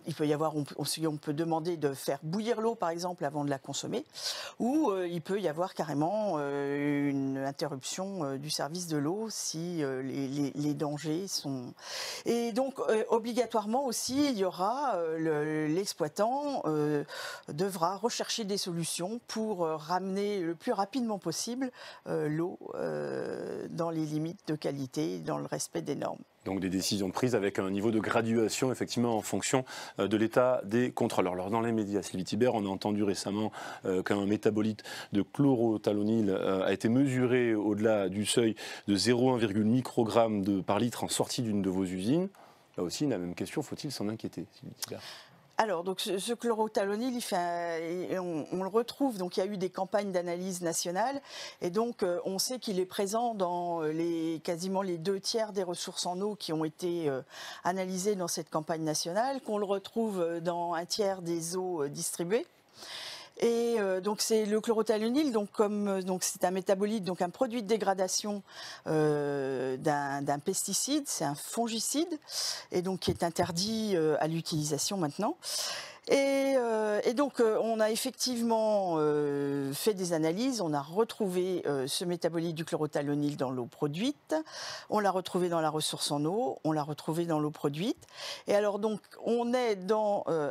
S12: il peut y avoir, on peut demander de faire bouillir l'eau par exemple avant de la consommer, ou il peut y avoir carrément une interruption du service de l'eau si les dangers sont... Et donc obligatoirement aussi il y aura l'exploitant devra rechercher des solutions pour ramener le plus rapidement possible l'eau dans les limites de qualité, dans le respect des normes.
S1: Donc des décisions prises avec un niveau de graduation effectivement en fonction de l'état des contrôleurs. Alors dans les médias, Sylvie Thiber, on a entendu récemment qu'un métabolite de chlorothalonil a été mesuré au-delà du seuil de 0,1 microgramme par litre en sortie d'une de vos usines. Là aussi, la même question, faut-il s'en inquiéter, Sylvie Thiber?
S12: Alors, donc, ce chlorothalonil, on le retrouve, donc il y a eu des campagnes d'analyse nationale, et donc on sait qu'il est présent dans quasiment les 2/3 des ressources en eau qui ont été analysées dans cette campagne nationale, qu'on le retrouve dans 1/3 des eaux distribuées. Et donc c'est le chlorothalonil, donc c'est un métabolite, donc un produit de dégradation d'un pesticide, c'est un fongicide, et donc qui est interdit à l'utilisation maintenant. Et donc on a effectivement fait des analyses, on a retrouvé ce métabolite du chlorothalonil dans l'eau produite, on l'a retrouvé dans la ressource en eau, on l'a retrouvé dans l'eau produite. Et alors donc on est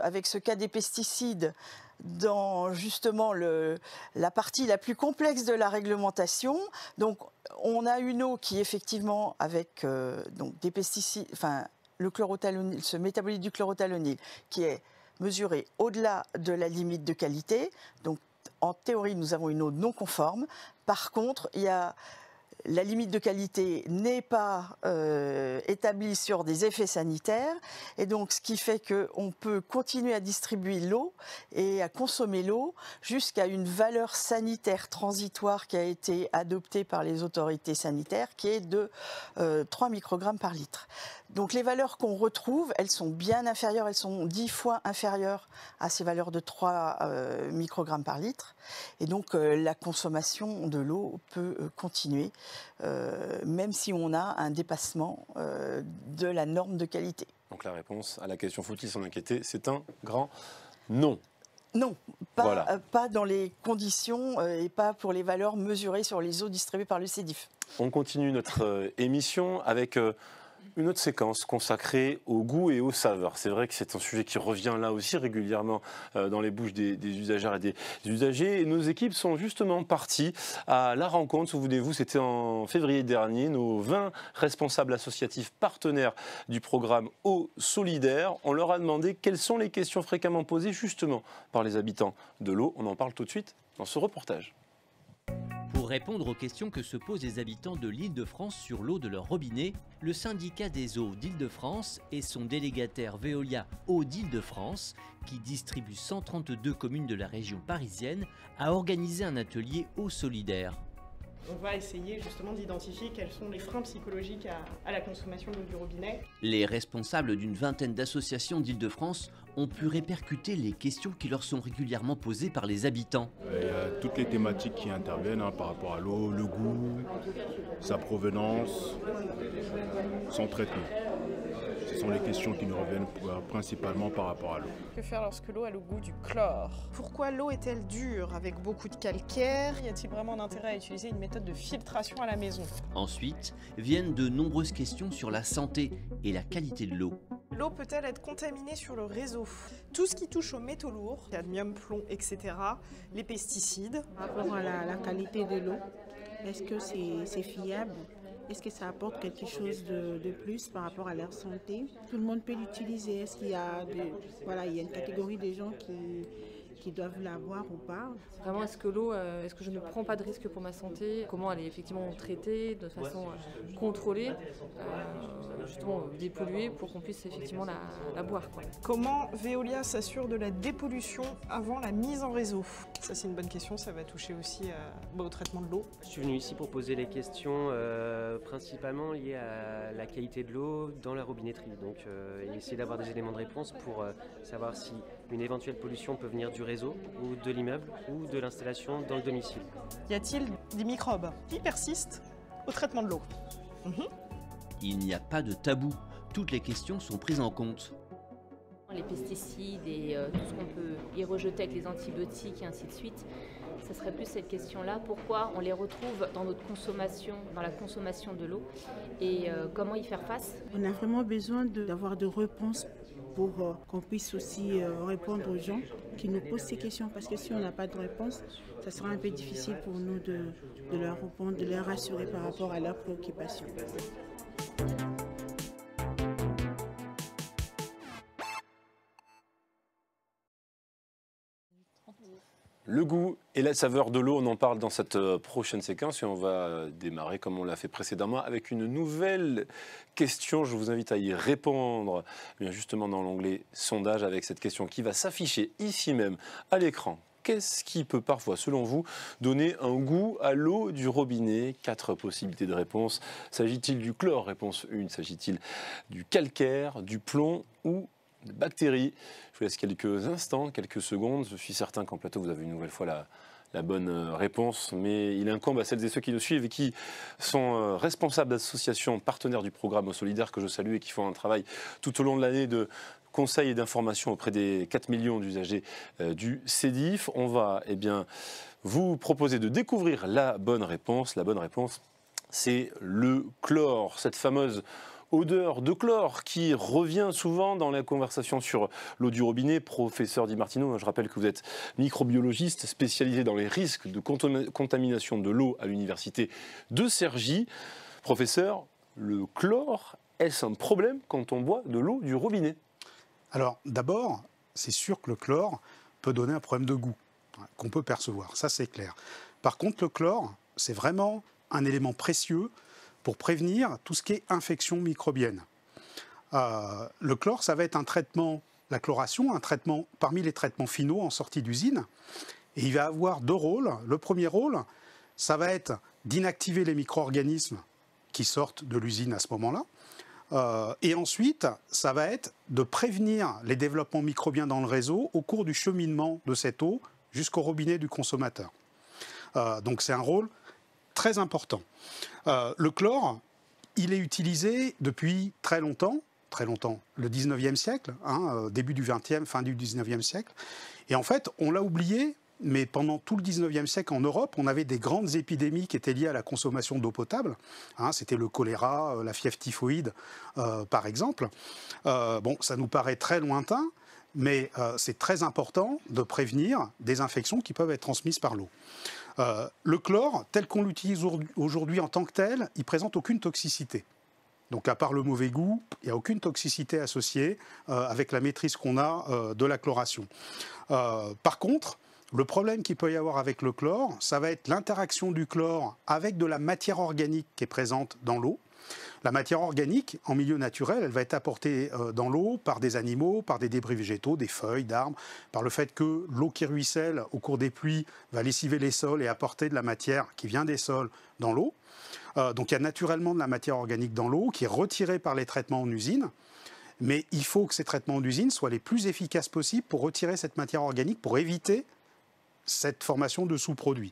S12: avec ce cas des pesticides, dans justement la partie la plus complexe de la réglementation. Donc on a une eau qui effectivement avec donc des pesticides, enfin le chlorothalonil, ce métabolite du chlorothalonil qui est mesuré au-delà de la limite de qualité. Donc en théorie nous avons une eau non conforme. Par contre la limite de qualité n'est pas établie sur des effets sanitaires, et donc ce qui fait qu'on peut continuer à distribuer l'eau et à consommer l'eau jusqu'à une valeur sanitaire transitoire qui a été adoptée par les autorités sanitaires, qui est de 3 microgrammes par litre. Donc les valeurs qu'on retrouve, elles sont bien inférieures, elles sont 10 fois inférieures à ces valeurs de 3 microgrammes par litre, et donc la consommation de l'eau peut continuer. Même si on a un dépassement de la norme de qualité.
S1: Donc la réponse à la question faut-il s'en inquiéter, c'est un grand non.
S12: Non, pas dans les conditions et pas pour les valeurs mesurées sur les eaux distribuées par le CEDIF.
S1: On continue notre émission avec une autre séquence consacrée au goût et aux saveurs. C'est vrai que c'est un sujet qui revient là aussi régulièrement dans les bouches des usagères et des usagers. Et nos équipes sont justement parties à la rencontre, souvenez-vous, c'était en février dernier, nos 20 responsables associatifs partenaires du programme Eau Solidaire. On leur a demandé quelles sont les questions fréquemment posées justement par les habitants de l'eau. On en parle tout de suite dans ce reportage.
S3: Pour répondre aux questions que se posent les habitants de l'Île-de-France sur l'eau de leur robinet, le syndicat des eaux d'Île-de-France et son délégataire Veolia Eau d'Île-de-France, qui distribue 132 communes de la région parisienne, a organisé un atelier Eau Solidaire.
S16: On va essayer justement d'identifier quels sont les freins psychologiques à la consommation de l'eau du robinet.
S3: Les responsables d'une vingtaine d'associations d'Île-de-France ont pu répercuter les questions qui leur sont régulièrement posées par les habitants.
S17: Il y a toutes les thématiques qui interviennent par rapport à l'eau, le goût, sa provenance, son traitement. Ce sont les questions qui nous reviennent principalement par rapport à l'eau.
S16: Que faire lorsque l'eau a le goût du chlore? Pourquoi l'eau est-elle dure avec beaucoup de calcaire? Y a-t-il vraiment d'intérêt à utiliser une méthode de filtration à la maison?
S3: Ensuite, viennent de nombreuses questions sur la santé et la qualité de l'eau.
S16: L'eau peut-elle être contaminée sur le réseau? Tout ce qui touche aux métaux lourds, cadmium, plomb, etc., les pesticides.
S18: Par rapport à la qualité de l'eau, est-ce que c'est fiable? Est-ce que ça apporte quelque chose de plus par rapport à leur santé? Tout le monde peut l'utiliser. Est-ce qu'il y a il y a une catégorie de gens qui doivent l'avoir ou pas?
S19: Vraiment, est-ce que l'eau, est-ce que je ne prends pas de risque pour ma santé? Comment elle est effectivement traitée de façon contrôlée, justement dépolluée pour qu'on puisse effectivement la boire, quoi.
S16: Comment Veolia s'assure de la dépollution avant la mise en réseau? Ça, c'est une bonne question, ça va toucher aussi au traitement de l'eau.
S20: Je suis venu ici pour poser les questions principalement liées à la qualité de l'eau dans la robinetterie. Donc essayer d'avoir des éléments de réponse pour savoir si une éventuelle pollution peut venir du réseau ou de l'immeuble ou de l'installation dans le domicile.
S16: Y a-t-il des microbes qui persistent au traitement de l'eau?
S3: Il n'y a pas de tabou. Toutes les questions sont prises en compte.
S21: Les pesticides et tout ce qu'on peut y rejeter avec les antibiotiques et ainsi de suite, ça serait plus cette question-là. Pourquoi on les retrouve dans notre consommation, dans la consommation de l'eau et comment y faire face?
S18: On a vraiment besoin d'avoir de réponses pour qu'on puisse aussi répondre aux gens qui nous posent ces questions. Parce que si on n'a pas de réponse, ça sera un peu difficile pour nous de leur répondre, de les rassurer par rapport à leurs préoccupations.
S1: Le goût et la saveur de l'eau, on en parle dans cette prochaine séquence et on va démarrer comme on l'a fait précédemment avec une nouvelle question. Je vous invite à y répondre bien justement dans l'onglet sondage avec cette question qui va s'afficher ici même à l'écran. Qu'est-ce qui peut parfois, selon vous, donner un goût à l'eau du robinet? 4 possibilités de réponse. S'agit-il du chlore? Réponse 1. S'agit-il du calcaire, du plomb ou de bactéries? Je vous laisse quelques instants, quelques secondes. Je suis certain qu'en plateau, vous avez une nouvelle fois la bonne réponse. Mais il incombe à celles et ceux qui nous suivent et qui sont responsables d'associations partenaires du programme Eau Solidaire, que je salue et qui font un travail tout au long de l'année de conseils et d'informations auprès des 4 millions d'usagers du CEDIF. On va vous proposer de découvrir la bonne réponse. La bonne réponse, c'est le chlore, cette fameuse odeur de chlore qui revient souvent dans la conversation sur l'eau du robinet. Professeur Di Martino, je rappelle que vous êtes microbiologiste spécialisé dans les risques de contamination de l'eau à l'université de Cergy. Professeur, le chlore, est-ce un problème quand on boit de l'eau du robinet?
S15: Alors d'abord, c'est sûr que le chlore peut donner un problème de goût qu'on peut percevoir, ça c'est clair. Par contre, le chlore, c'est vraiment un élément précieux pour prévenir tout ce qui est infection microbienne. Le chlore, ça va être un traitement, la chloration, un traitement parmi les traitements finaux en sortie d'usine. Et il va avoir 2 rôles. Le premier rôle, ça va être d'inactiver les micro-organismes qui sortent de l'usine à ce moment-là. Et ensuite, ça va être de prévenir les développements microbiens dans le réseau au cours du cheminement de cette eau jusqu'au robinet du consommateur. Donc c'est un rôle très important. Le chlore, il est utilisé depuis très longtemps, le 19e siècle, début du 20e, fin du 19e siècle. Et en fait, on l'a oublié mais pendant tout le 19e siècle en Europe, on avait des grandes épidémies qui étaient liées à la consommation d'eau potable. C'était le choléra, la fièvre typhoïde, par exemple. Bon, ça nous paraît très lointain, mais c'est très important de prévenir des infections qui peuvent être transmises par l'eau. Le chlore, tel qu'on l'utilise aujourd'hui en tant que tel, il ne présente aucune toxicité. Donc à part le mauvais goût, il n'y a aucune toxicité associée avec la maîtrise qu'on a de la chloration. Par contre, le problème qu'il peut y avoir avec le chlore, ça va être l'interaction du chlore avec de la matière organique qui est présente dans l'eau. La matière organique, en milieu naturel, elle va être apportée dans l'eau par des animaux, par des débris végétaux, des feuilles, d'arbres, par le fait que l'eau qui ruisselle au cours des pluies va lessiver les sols et apporter de la matière qui vient des sols dans l'eau. Donc il y a naturellement de la matière organique dans l'eau qui est retirée par les traitements en usine. Mais il faut que ces traitements en usine soient les plus efficaces possibles pour retirer cette matière organique, pour éviter cette formation de sous-produits.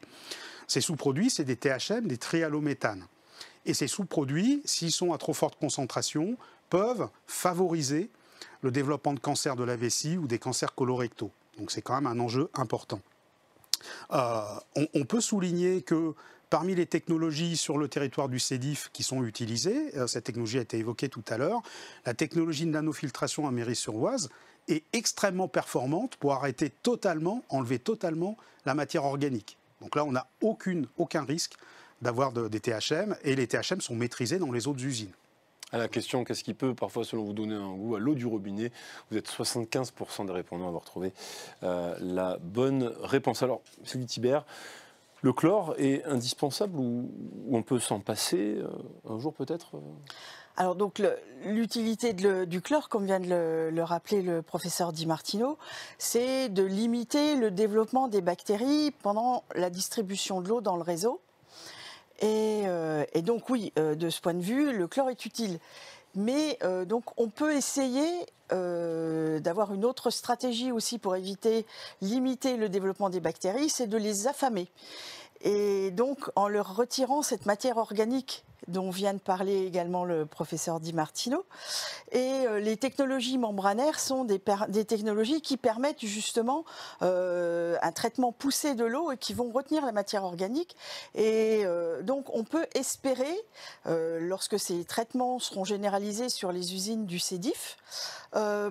S15: Ces sous-produits, c'est des THM, des trihallométhanes. Et ces sous-produits, s'ils sont à trop forte concentration, peuvent favoriser le développement de cancers de la vessie ou des cancers colorectaux. Donc c'est quand même un enjeu important. On peut souligner que parmi les technologies sur le territoire du CEDIF qui sont utilisées, cette technologie a été évoquée tout à l'heure, la technologie de nanofiltration à Méry-sur-Oise est extrêmement performante pour enlever totalement la matière organique. Donc là, on n'a aucun risque d'avoir des THM, et les THM sont maîtrisés dans les autres usines.
S1: À la question, qu'est-ce qui peut parfois, selon vous, donner un goût à l'eau du robinet? Vous êtes 75% des répondants à avoir trouvé la bonne réponse. Alors, Sylvie Thibert, le chlore est indispensable ou on peut s'en passer un jour peut-être?
S12: Alors donc l'utilité du chlore, comme vient de le rappeler le professeur Di Martino, c'est de limiter le développement des bactéries pendant la distribution de l'eau dans le réseau. Et donc oui, de ce point de vue, le chlore est utile. Mais donc on peut essayer d'avoir une autre stratégie aussi pour limiter le développement des bactéries, c'est de les affamer. Et donc en leur retirant cette matière organique dont vient de parler également le professeur Di Martino. Et les technologies membranaires sont des technologies qui permettent justement un traitement poussé de l'eau et qui vont retenir la matière organique. Et donc on peut espérer, lorsque ces traitements seront généralisés sur les usines du CEDIF,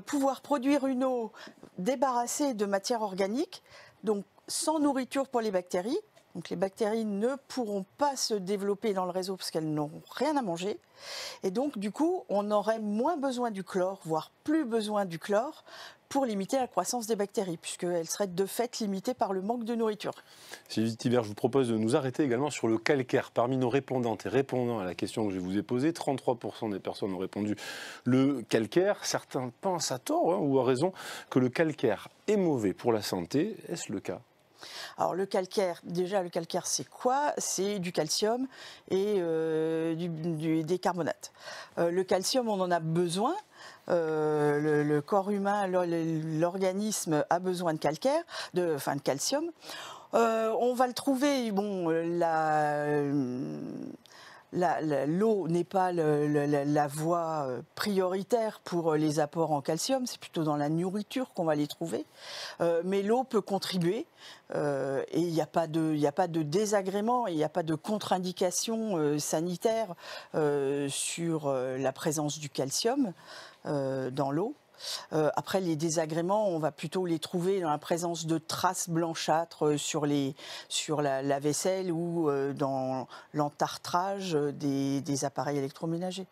S12: pouvoir produire une eau débarrassée de matière organique, donc sans nourriture pour les bactéries. Donc les bactéries ne pourront pas se développer dans le réseau parce qu'elles n'auront rien à manger. Et donc du coup, on aurait moins besoin du chlore, voire plus besoin du chlore pour limiter la croissance des bactéries, puisqu'elles seraient de fait limitées par le manque de nourriture.
S1: Sylvie Thibert, je vous propose de nous arrêter également sur le calcaire. Parmi nos répondantes et répondants à la question que je vous ai posée, 33% des personnes ont répondu le calcaire. Certains pensent à tort ou à raison que le calcaire est mauvais pour la santé. Est-ce le cas ?
S12: Alors le calcaire, déjà le calcaire c'est quoi? C'est du calcium et des carbonates. Le calcium on en a besoin, le corps humain, l'organisme a besoin de calcaire, de calcium. On va le trouver, bon, l'eau n'est pas la voie prioritaire pour les apports en calcium, c'est plutôt dans la nourriture qu'on va les trouver. Mais l'eau peut contribuer et il n'y a pas de désagrément, il n'y a pas de contre-indication sanitaire sur la présence du calcium dans l'eau. Après, les désagréments, on va plutôt les trouver dans la présence de traces blanchâtres sur la vaisselle ou dans l'entartrage des appareils électroménagers,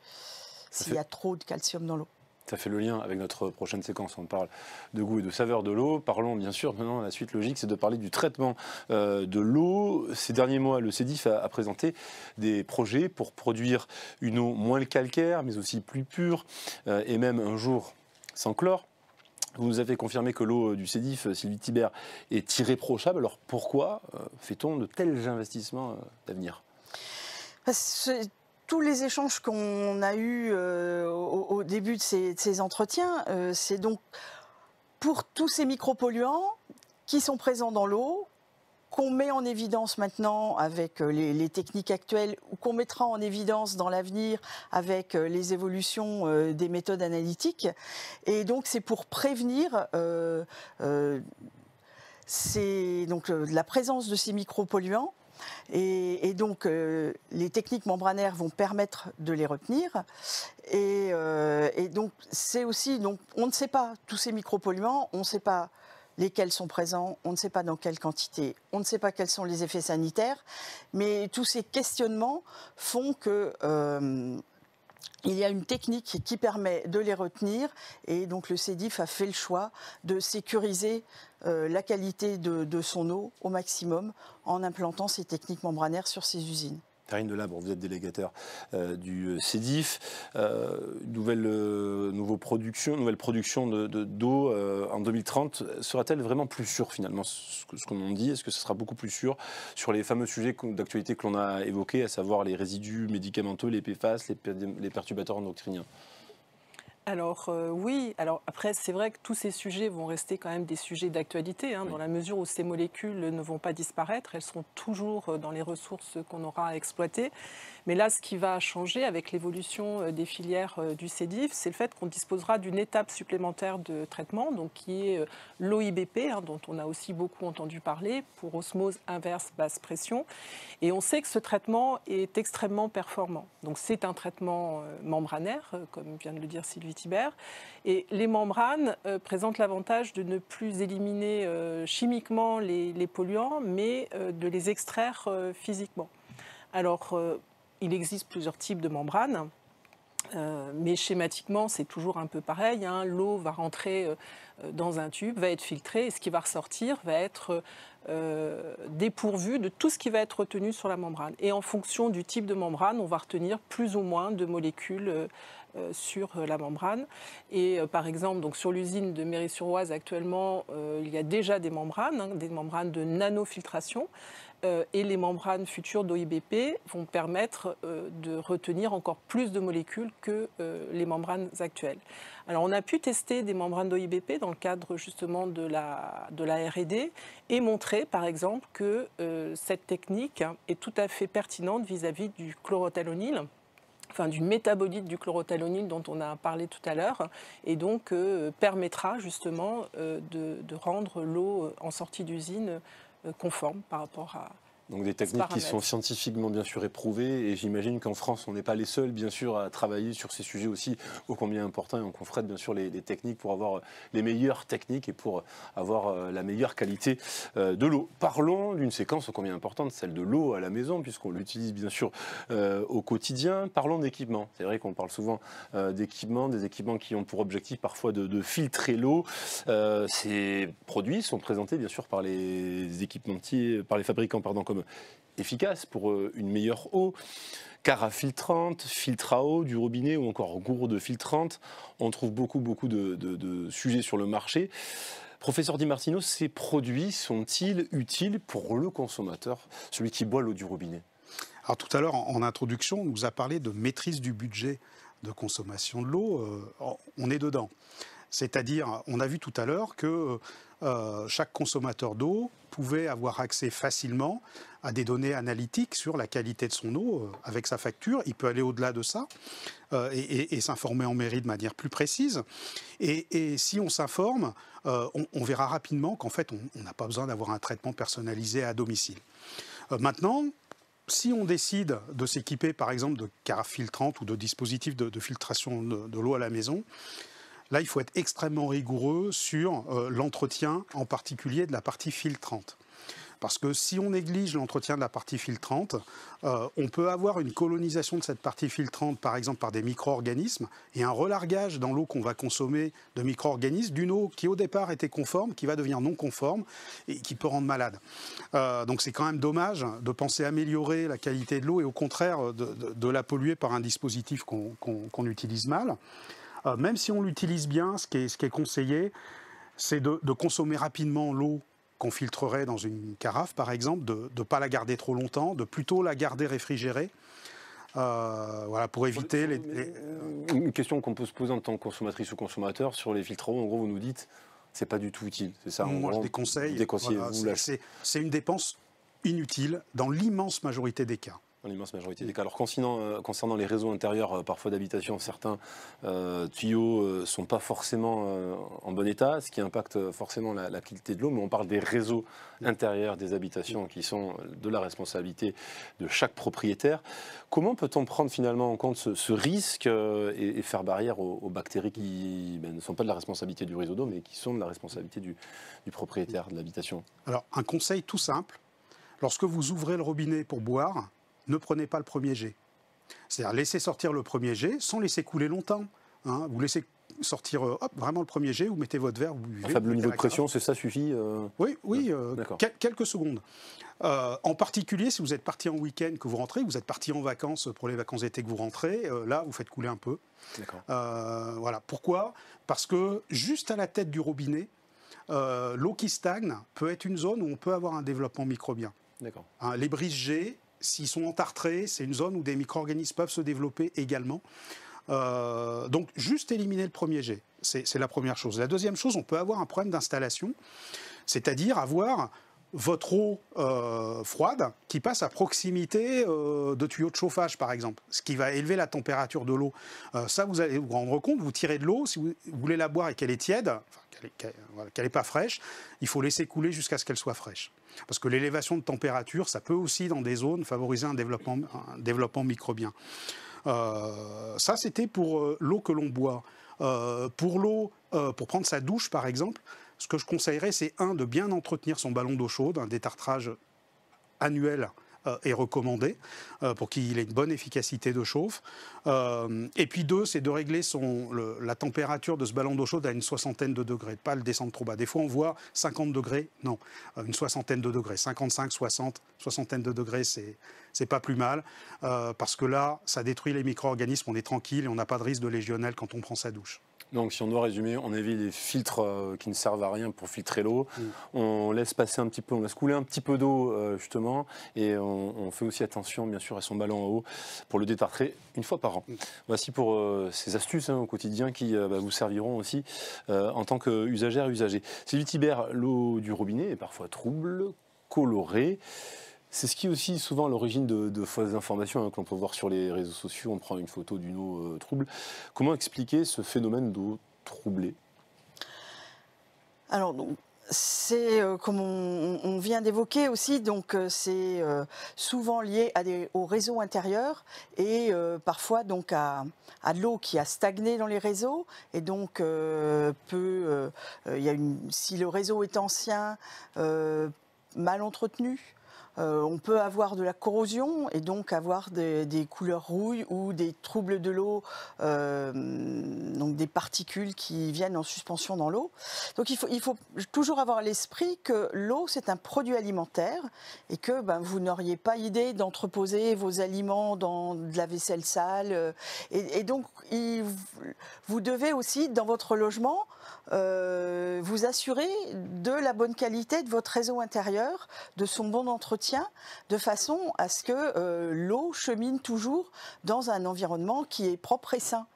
S12: s'il y a trop de calcium dans l'eau.
S1: Ça fait le lien avec notre prochaine séquence. On parle de goût et de saveur de l'eau. Parlons bien sûr, maintenant, la suite logique, c'est de parler du traitement de l'eau. Ces derniers mois, le CEDIF a présenté des projets pour produire une eau moins calcaire, mais aussi plus pure, et même un jour sans chlore. Vous nous avez confirmé que l'eau du CEDIF, Sylvie Thibert, est irréprochable. Alors pourquoi fait-on de tels investissements d'avenir ?
S12: Tous les échanges qu'on a eus au début de ces entretiens, c'est donc pour tous ces micropolluants qui sont présents dans l'eau, qu'on met en évidence maintenant avec les techniques actuelles ou qu'on mettra en évidence dans l'avenir avec les évolutions des méthodes analytiques. Et donc c'est pour prévenir c'est donc la présence de ces micropolluants. Et donc, les techniques membranaires vont permettre de les retenir. Et donc, c'est aussi, donc, on ne sait pas tous ces micropolluants, on ne sait pas lesquels sont présents, on ne sait pas dans quelle quantité, on ne sait pas quels sont les effets sanitaires, mais tous ces questionnements font que il y a une technique qui permet de les retenir, et donc le CEDIF a fait le choix de sécuriser la qualité de son eau au maximum en implantant ces techniques membranaires sur ces usines.
S1: Karine Delabre, vous êtes délégataire du CEDIF. Nouvelle production d'eau en 2030 sera-t-elle vraiment plus sûre finalement, ce qu'on en dit? Est-ce que ce sera beaucoup plus sûr sur les fameux sujets d'actualité que l'on a évoqués, à savoir les résidus médicamenteux, les PFAS, les perturbateurs endocriniens?
S13: Alors oui, alors après c'est vrai que tous ces sujets vont rester quand même des sujets d'actualité, dans la mesure où ces molécules ne vont pas disparaître, elles seront toujours dans les ressources qu'on aura à exploiter. Mais là, ce qui va changer avec l'évolution des filières du CEDIF, c'est le fait qu'on disposera d'une étape supplémentaire de traitement, donc qui est l'OIBP, dont on a aussi beaucoup entendu parler, pour osmose inverse basse pression. Et on sait que ce traitement est extrêmement performant. Donc c'est un traitement membranaire, comme vient de le dire Sylvie Thibert. Et les membranes présentent l'avantage de ne plus éliminer chimiquement les polluants, mais de les extraire physiquement. Alors, il existe plusieurs types de membranes, mais schématiquement, c'est toujours un peu pareil. L'eau va rentrer dans un tube, va être filtrée, et ce qui va ressortir va être dépourvu de tout ce qui va être retenu sur la membrane. Et en fonction du type de membrane, on va retenir plus ou moins de molécules sur la membrane. Et par exemple, donc sur l'usine de Méry-sur-Oise, actuellement, il y a déjà des membranes de nanofiltration. Et les membranes futures d'OIBP vont permettre de retenir encore plus de molécules que les membranes actuelles. Alors on a pu tester des membranes d'OIBP dans le cadre justement de la R&D et montrer par exemple que cette technique est tout à fait pertinente vis-à-vis du chlorothalonil, enfin du métabolite du chlorothalonil dont on a parlé tout à l'heure, et donc permettra justement de rendre l'eau en sortie d'usine conforme par rapport à...
S1: Donc des techniques qui sont scientifiquement bien sûr éprouvées, et j'imagine qu'en France on n'est pas les seuls bien sûr à travailler sur ces sujets aussi ô combien importants, et on confronte bien sûr les techniques pour avoir les meilleures techniques et pour avoir la meilleure qualité de l'eau. Parlons d'une séquence ô combien importante, celle de l'eau à la maison, puisqu'on l'utilise bien sûr au quotidien. Parlons d'équipements. C'est vrai qu'on parle souvent d'équipements, des équipements qui ont pour objectif parfois de filtrer l'eau. Ces produits sont présentés bien sûr par les équipementiers, par les fabricants comme efficace pour une meilleure eau. Carafe filtrante, filtre à eau du robinet ou encore gourde filtrante. On trouve beaucoup de sujets sur le marché. Professeur Di Martino, ces produits sont-ils utiles pour le consommateur, celui qui boit l'eau du robinet?
S15: Alors tout à l'heure, en introduction, on nous a parlé de maîtrise du budget de consommation de l'eau. On est dedans. C'est-à-dire, on a vu tout à l'heure que chaque consommateur d'eau pouvait avoir accès facilement à des données analytiques sur la qualité de son eau avec sa facture. Il peut aller au-delà de ça et s'informer en mairie de manière plus précise. Et si on s'informe, on verra rapidement qu'en fait, on n'a pas besoin d'avoir un traitement personnalisé à domicile. Maintenant, si on décide de s'équiper, par exemple, de carafes filtrantes ou de dispositifs de filtration de l'eau à la maison, là, il faut être extrêmement rigoureux sur l'entretien, en particulier de la partie filtrante. Parce que si on néglige l'entretien de la partie filtrante, on peut avoir une colonisation de cette partie filtrante, par exemple par des micro-organismes, et un relargage dans l'eau qu'on va consommer de micro-organismes, d'une eau qui au départ était conforme, qui va devenir non conforme et qui peut rendre malade. Donc c'est quand même dommage de penser améliorer la qualité de l'eau et au contraire de la polluer par un dispositif qu'on utilise mal. Même si on l'utilise bien, ce qui est conseillé, c'est de consommer rapidement l'eau qu'on filtrerait dans une carafe, par exemple, de ne pas la garder trop longtemps, de plutôt la garder réfrigérée, voilà, pour éviter
S1: Une question qu'on peut se poser en tant que consommatrice ou consommateur sur les filtres à eau, en gros, vous nous dites, c'est pas du tout utile, c'est ça?
S15: Moi, je déconseille. Voilà, c'est une dépense inutile dans l'immense majorité des cas.
S1: Dans l'immense majorité des cas. Alors concernant les réseaux intérieurs, parfois d'habitation, certains tuyaux ne sont pas forcément en bon état, ce qui impacte forcément la qualité de l'eau, mais on parle des réseaux intérieurs des habitations qui sont de la responsabilité de chaque propriétaire. Comment peut-on prendre finalement en compte ce risque et faire barrière aux bactéries qui ne sont pas de la responsabilité du réseau d'eau, mais qui sont de la responsabilité du propriétaire de l'habitation?
S15: Alors, un conseil tout simple, lorsque vous ouvrez le robinet pour boire, ne prenez pas le premier jet. C'est-à-dire laissez sortir le premier jet sans laisser couler longtemps. Hein. Vous laissez sortir vraiment le premier jet, vous mettez votre verre, vous buvez.
S1: Un faible niveau de pression, c'est ça suffit
S15: Oui, quelques secondes. En particulier, si vous êtes parti en week-end, que vous rentrez, vous êtes parti en vacances pour les vacances d'été que vous rentrez, là, vous faites couler un peu. Voilà. Pourquoi? Parce que juste à la tête du robinet, l'eau qui stagne peut être une zone où on peut avoir un développement microbien. Hein, les brises-jets, s'ils sont entartrés, c'est une zone où des micro-organismes peuvent se développer également. Donc, juste éliminer le premier jet, c'est la première chose. La deuxième chose, on peut avoir un problème d'installation, c'est-à-dire avoir votre eau froide qui passe à proximité de tuyaux de chauffage, par exemple, ce qui va élever la température de l'eau. Ça, vous allez vous rendre compte, vous tirez de l'eau, si vous voulez la boire et qu'elle est tiède, qu'elle n'est pas fraîche, il faut laisser couler jusqu'à ce qu'elle soit fraîche. Parce que l'élévation de température, ça peut aussi, dans des zones, favoriser un développement microbien. Ça, c'était pour l'eau que l'on boit. Pour l'eau, pour prendre sa douche, par exemple, ce que je conseillerais, c'est de bien entretenir son ballon d'eau chaude. Un détartrage annuel est recommandé pour qu'il ait une bonne efficacité de chauffe. Et puis 2, c'est de régler la température de ce ballon d'eau chaude à une soixantaine de degrés, pas le descendre trop bas. Des fois, on voit 50 degrés, non, une soixantaine de degrés, 55, 60, soixantaine de degrés, c'est pas plus mal, parce que là, ça détruit les micro-organismes, on est tranquille et on n'a pas de risque de légionnelle quand on prend sa douche.
S1: Donc, si on doit résumer, on évite les filtres qui ne servent à rien pour filtrer l'eau. On laisse passer un petit peu, on laisse couler un petit peu d'eau, justement, et on fait aussi attention, bien sûr, à son ballon à eau pour le détartrer une fois par an. Voici pour ces astuces au quotidien qui vous serviront aussi en tant qu'usagère et usager. Sylvie Thibert, l'eau du robinet est parfois trouble, colorée. C'est ce qui est aussi souvent à l'origine de fausses informations que l'on peut voir sur les réseaux sociaux. On prend une photo d'une eau trouble. Comment expliquer ce phénomène d'eau troublée?
S12: Alors, c'est comme on vient d'évoquer aussi, donc c'est souvent lié au réseau intérieur et parfois donc à de l'eau qui a stagné dans les réseaux et donc si le réseau est ancien, mal entretenu. On peut avoir de la corrosion et donc avoir des couleurs rouilles ou des troubles de l'eau, donc des particules qui viennent en suspension dans l'eau. Donc il faut toujours avoir à l'esprit que l'eau c'est un produit alimentaire et que vous n'auriez pas idée d'entreposer vos aliments dans de la vaisselle sale. Et donc vous devez aussi dans votre logement vous assurer de la bonne qualité de votre réseau intérieur, de son bon entretien, de façon à ce que l'eau chemine toujours dans un environnement qui est propre et sain.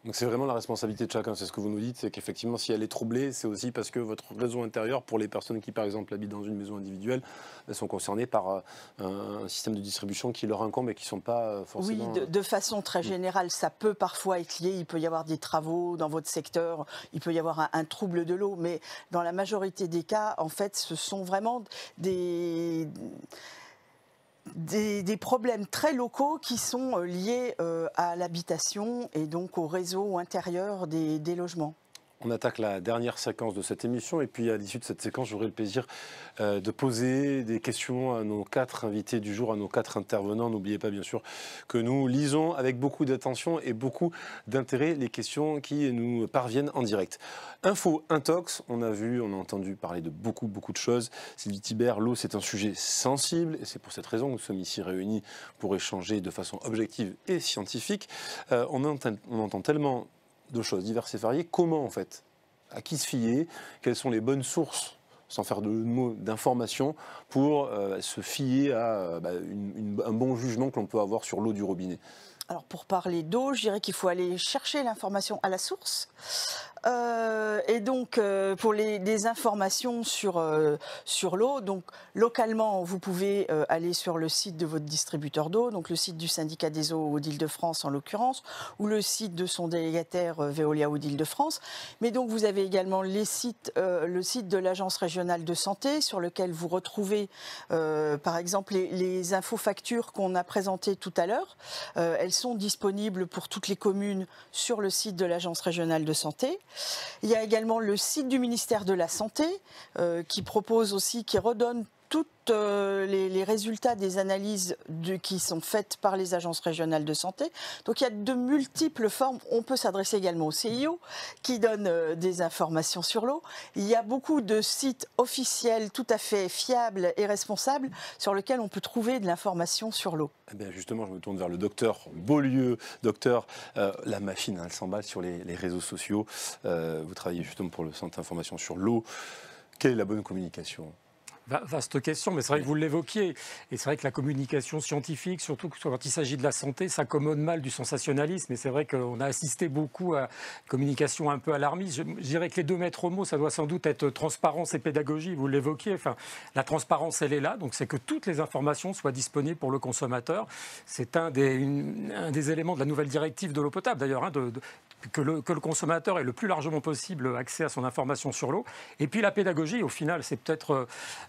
S1: Donc c'est vraiment la responsabilité de chacun, c'est ce que vous nous dites, c'est qu'effectivement si elle est troublée, c'est aussi parce que votre réseau intérieur, pour les personnes qui par exemple habitent dans une maison individuelle, elles sont concernées par un système de distribution qui leur incombe et qui ne sont pas forcément...
S12: Oui, de façon très générale, ça peut parfois être lié, il peut y avoir des travaux dans votre secteur, il peut y avoir un trouble de l'eau, mais dans la majorité des cas, en fait, ce sont vraiment des problèmes très locaux qui sont liés à l'habitation et donc au réseau intérieur des logements.
S1: On attaque la dernière séquence de cette émission et puis à l'issue de cette séquence, j'aurai le plaisir de poser des questions à nos 4 invités du jour, à nos 4 intervenants. N'oubliez pas bien sûr que nous lisons avec beaucoup d'attention et beaucoup d'intérêt les questions qui nous parviennent en direct. Info intox, on a entendu parler de beaucoup de choses. Sylvie Thibert, l'eau c'est un sujet sensible et c'est pour cette raison que nous sommes ici réunis pour échanger de façon objective et scientifique. On entend tellement de choses diverses et variées. Comment en fait? À qui se fier? Quelles sont les bonnes sources, sans faire de mots, d'informations pour se fier à un bon jugement que l'on peut avoir sur l'eau du robinet?
S12: Alors pour parler d'eau, je dirais qu'il faut aller chercher l'information à la source. Et donc pour les informations sur l'eau, donc localement vous pouvez aller sur le site de votre distributeur d'eau, donc le site du syndicat des eaux d'Île-de-France en l'occurrence, ou le site de son délégataire Veolia Eau d'Île-de-France. Mais donc vous avez également le site de l'agence régionale de santé sur lequel vous retrouvez par exemple les infofactures qu'on a présentées tout à l'heure. Elles sont disponibles pour toutes les communes sur le site de l'agence régionale de santé. Il y a également le site du ministère de la Santé qui propose aussi, qui redonne tous les résultats des analyses qui sont faites par les agences régionales de santé. Donc il y a de multiples formes. On peut s'adresser également au CIO qui donne des informations sur l'eau. Il y a beaucoup de sites officiels tout à fait fiables et responsables sur lesquels on peut trouver de l'information sur l'eau.
S1: Eh bien justement, je me tourne vers le docteur Beaulieu. Docteur, la machine, elle s'emballe sur les réseaux sociaux. Vous travaillez justement pour le Centre d'information sur l'eau. Quelle est la bonne communication ?
S14: Vaste question, mais c'est vrai que vous l'évoquiez. Et c'est vrai que la communication scientifique, surtout quand il s'agit de la santé, s'accommode mal du sensationnalisme. Et c'est vrai qu'on a assisté beaucoup à une communication un peu alarmiste. Je dirais que les deux maîtres mots, ça doit sans doute être transparence et pédagogie. Vous l'évoquiez. Enfin, la transparence, elle est là. Donc c'est que toutes les informations soient disponibles pour le consommateur. C'est un des éléments de la nouvelle directive de l'eau potable, d'ailleurs, hein, que le consommateur ait le plus largement possible accès à son information sur l'eau. Et puis la pédagogie, au final, c'est peut-être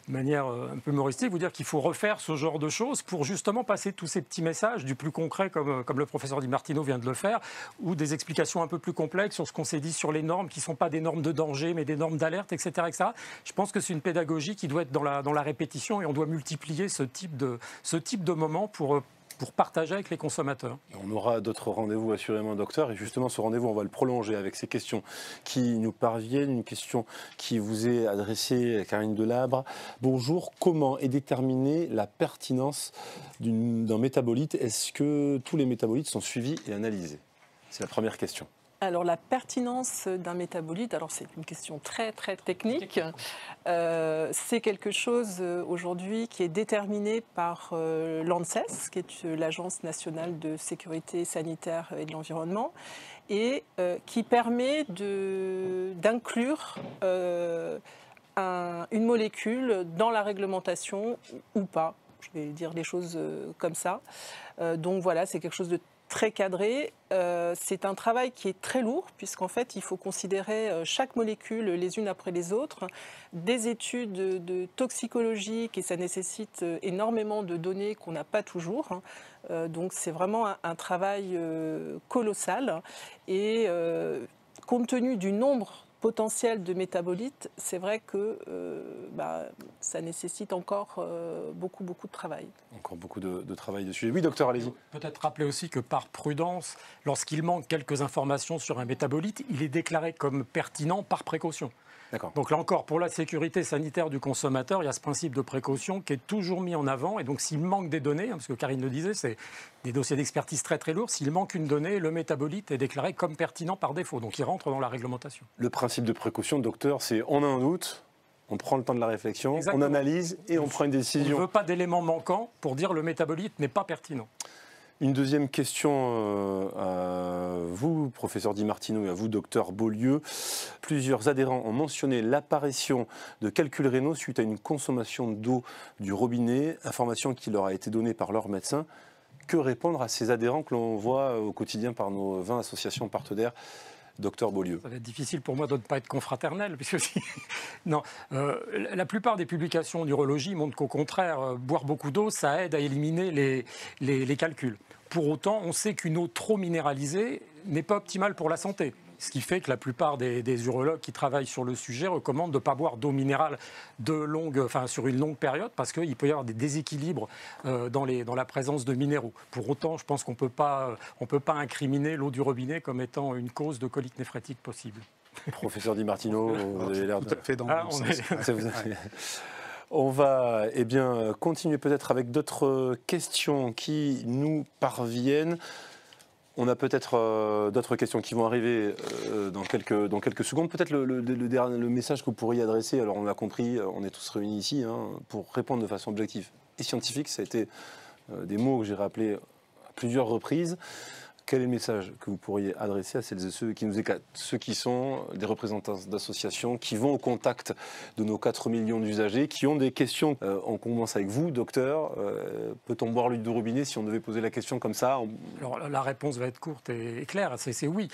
S14: de manière un peu humoristique, vous dire qu'il faut refaire ce genre de choses pour justement passer tous ces petits messages du plus concret, comme le professeur Di Martino vient de le faire, ou des explications un peu plus complexes sur ce qu'on s'est dit sur les normes, qui ne sont pas des normes de danger, mais des normes d'alerte, etc., etc. Je pense que c'est une pédagogie qui doit être dans la répétition, et on doit multiplier ce type de moments pour partager avec les consommateurs.
S1: On aura d'autres rendez-vous assurément, docteur, et justement ce rendez-vous, on va le prolonger avec ces questions qui nous parviennent. Une question qui vous est adressée, Karine Delabre. Bonjour, comment est déterminée la pertinence d'un métabolite? Est-ce que tous les métabolites sont suivis et analysés? C'est la première question.
S13: Alors la pertinence d'un métabolite, alors c'est une question très très technique, c'est quelque chose aujourd'hui qui est déterminé par l'ANSES, qui est l'Agence nationale de sécurité sanitaire et de l'environnement, et qui permet d'inclure une molécule dans la réglementation ou pas. Je vais dire les choses comme ça. Donc voilà, c'est quelque chose de très cadré. C'est un travail qui est très lourd, puisqu'en fait, il faut considérer chaque molécule les unes après les autres, des études de toxicologique, et ça nécessite énormément de données qu'on n'a pas toujours. Donc c'est vraiment un travail colossal. Et compte tenu du nombre potentiel de métabolites, c'est vrai que ça nécessite encore beaucoup de travail.
S1: Encore beaucoup de travail dessus. Oui, docteur, allez-y.
S14: Peut-être rappeler aussi que par prudence, lorsqu'il manque quelques informations sur un métabolite, il est déclaré comme pertinent par précaution. Donc là encore, pour la sécurité sanitaire du consommateur, il y a ce principe de précaution qui est toujours mis en avant. Et donc s'il manque des données, parce que Karine le disait, c'est des dossiers d'expertise très très lourds, s'il manque une donnée, le métabolite est déclaré comme pertinent par défaut. Donc il rentre dans la réglementation.
S1: Le principe de précaution, docteur, c'est on a un doute, on prend le temps de la réflexion, on analyse et on prend une décision.
S14: On ne veut pas d'éléments manquants pour dire le métabolite n'est pas pertinent.
S1: Une deuxième question à vous, professeur Di Martino, et à vous, docteur Beaulieu. Plusieurs adhérents ont mentionné l'apparition de calculs rénaux suite à une consommation d'eau du robinet, information qui leur a été donnée par leur médecin. Que répondre à ces adhérents que l'on voit au quotidien par nos 20 associations partenaires? Docteur Beaulieu.
S14: Ça va être difficile pour moi de ne pas être confraternel, puisque non, la plupart des publications d'urologie montrent qu'au contraire, boire beaucoup d'eau, ça aide à éliminer les calculs. Pour autant, on sait qu'une eau trop minéralisée n'est pas optimale pour la santé. Ce qui fait que la plupart des urologues qui travaillent sur le sujet recommandent de ne pas boire d'eau minérale sur une longue période, parce qu'il peut y avoir des déséquilibres dans la présence de minéraux. Pour autant, je pense qu'on ne peut pas incriminer l'eau du robinet comme étant une cause de colique néphrétique possible.
S1: Professeur Di Martino, vous avez l'air de...
S15: Tout à fait dans le sens.
S1: On va continuer peut-être avec d'autres questions qui nous parviennent. On a peut-être d'autres questions qui vont arriver dans quelques secondes. Peut-être le message que vous pourriez adresser, alors on l'a compris, on est tous réunis ici, pour répondre de façon objective et scientifique. Ça a été des mots que j'ai rappelés plusieurs reprises. Quel est le message que vous pourriez adresser à celles et ceux qui nous écoutent, ceux qui sont des représentants d'associations, qui vont au contact de nos 4 millions d'usagers, qui ont des questions? On commence avec vous, docteur. Peut-on boire l'huile de robinet si on devait poser la question comme ça?
S14: Alors la réponse va être courte et claire, c'est oui.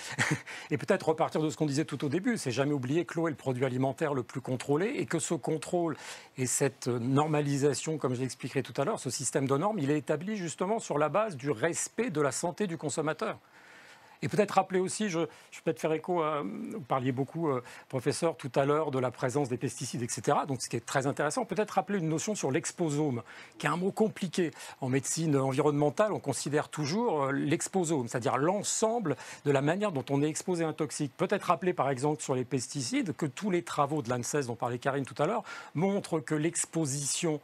S14: Et peut-être repartir de ce qu'on disait tout au début, c'est jamais oublier que l'eau est le produit alimentaire le plus contrôlé et que ce contrôle et cette normalisation, comme je l'expliquerai tout à l'heure, ce système de normes, il est établi justement sur la base du respect de la santé du consommateur. Et peut-être rappeler aussi, je vais peut-être faire écho à, vous parliez beaucoup, professeur, tout à l'heure de la présence des pesticides, etc. Donc ce qui est très intéressant, peut-être rappeler une notion sur l'exposome, qui est un mot compliqué. En médecine environnementale, on considère toujours l'exposome, c'est-à-dire l'ensemble de la manière dont on est exposé à un toxique. Peut-être rappeler par exemple sur les pesticides que tous les travaux de l'ANSES dont parlait Karine tout à l'heure montrent que l'exposition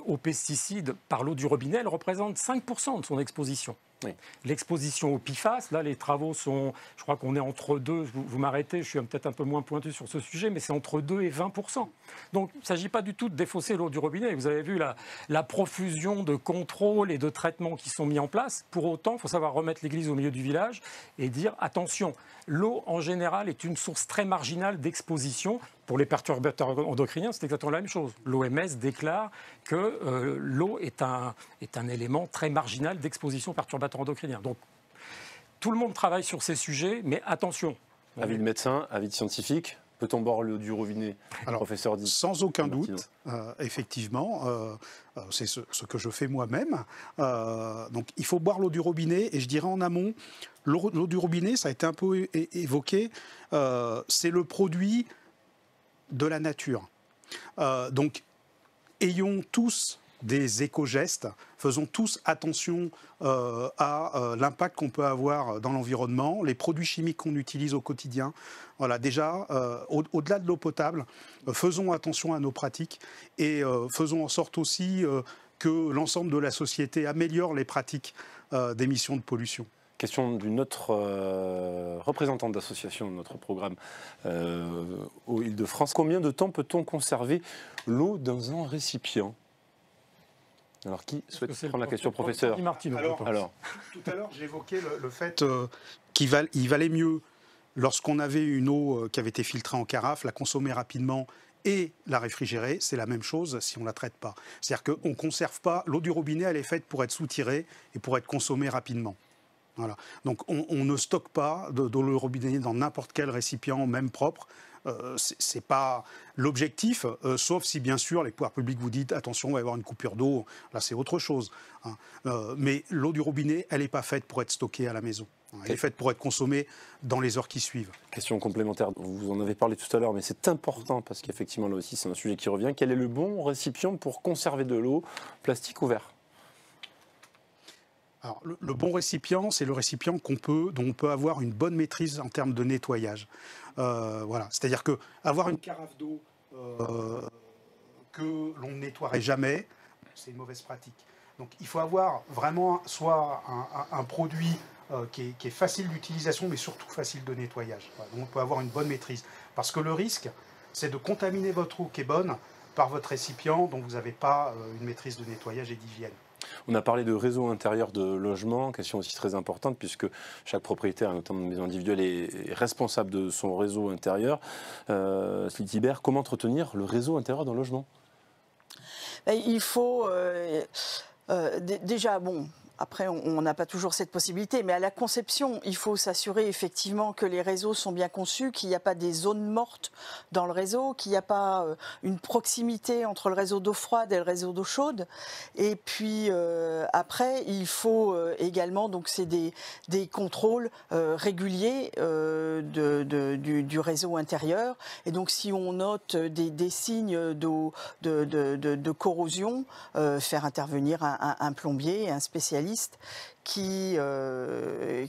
S14: aux pesticides par l'eau du robinet, elle représente 5% de son exposition. Oui. L'exposition au PFAS, là les travaux sont, je crois qu'on est entre 2, vous m'arrêtez, je suis peut-être un peu moins pointu sur ce sujet, mais c'est entre 2 et 20%. Donc il ne s'agit pas du tout de défausser l'eau du robinet. Vous avez vu la profusion de contrôles et de traitements qui sont mis en place. Pour autant, il faut savoir remettre l'église au milieu du village et dire attention, l'eau en général est une source très marginale d'exposition. Pour les perturbateurs endocriniens, c'est exactement la même chose. L'OMS déclare que l'eau est un élément très marginal d'exposition aux perturbateurs endocriniens. Donc, tout le monde travaille sur ces sujets, mais attention.
S1: Avis de médecin, avis de scientifique, peut-on boire l'eau du robinet?
S15: Alors,
S1: professeur dit.
S15: Sans aucun doute, effectivement, c'est ce que je fais moi-même. Donc, il faut boire l'eau du robinet, et je dirais en amont, l'eau du robinet, ça a été un peu évoqué, c'est le produit de la nature. Donc, ayons tous des éco-gestes, faisons tous attention à l'impact qu'on peut avoir dans l'environnement, les produits chimiques qu'on utilise au quotidien. Voilà, déjà, au-delà de l'eau potable, faisons attention à nos pratiques et faisons en sorte aussi que l'ensemble de la société améliore les pratiques d'émissions de pollution.
S1: Question d'une autre représentante d'association de notre programme au Île-de-France. Combien de temps peut-on conserver l'eau dans un récipient? Alors, qui souhaite prendre la question, professeur?
S15: Alors, tout à l'heure, j'évoquais le fait qu'il valait mieux, lorsqu'on avait une eau qui avait été filtrée en carafe, la consommer rapidement et la réfrigérer. C'est la même chose si on ne la traite pas. C'est-à-dire qu'on ne conserve pas. L'eau du robinet, elle est faite pour être soutirée et pour être consommée rapidement. Voilà. Donc on ne stocke pas de l'eau robinet dans n'importe quel récipient, même propre. Ce n'est pas l'objectif, sauf si bien sûr les pouvoirs publics vous disent attention, on va y avoir une coupure d'eau, là c'est autre chose. Hein. Mais l'eau du robinet, elle n'est pas faite pour être stockée à la maison. Elle est faite pour être consommée dans les heures qui suivent.
S1: Question complémentaire, vous en avez parlé tout à l'heure, mais c'est important parce qu'effectivement là aussi c'est un sujet qui revient. Quel est le bon récipient pour conserver de l'eau, plastique ou verre?
S15: Alors, le bon récipient, c'est le récipient dont on peut avoir une bonne maîtrise en termes de nettoyage. Voilà. C'est-à-dire qu'avoir une carafe d'eau que l'on ne nettoierait jamais, c'est une mauvaise pratique. Donc il faut avoir vraiment soit un produit qui est facile d'utilisation, mais surtout facile de nettoyage. Voilà. Donc on peut avoir une bonne maîtrise. Parce que le risque, c'est de contaminer votre eau qui est bonne par votre récipient dont vous n'avez pas une maîtrise de nettoyage et d'hygiène.
S1: On a parlé de réseau intérieur de logement, question aussi très importante puisque chaque propriétaire, notamment de maison individuelle, est responsable de son réseau intérieur. Slitibert, comment entretenir le réseau intérieur d'un logement?
S12: Il faut déjà, bon, après on n'a pas toujours cette possibilité, mais à la conception, il faut s'assurer effectivement que les réseaux sont bien conçus, qu'il n'y a pas des zones mortes dans le réseau, qu'il n'y a pas une proximité entre le réseau d'eau froide et le réseau d'eau chaude. Et puis après, il faut également, donc c'est des contrôles réguliers du réseau intérieur. Et donc si on note des signes de corrosion, faire intervenir un plombier, un spécialiste qui peut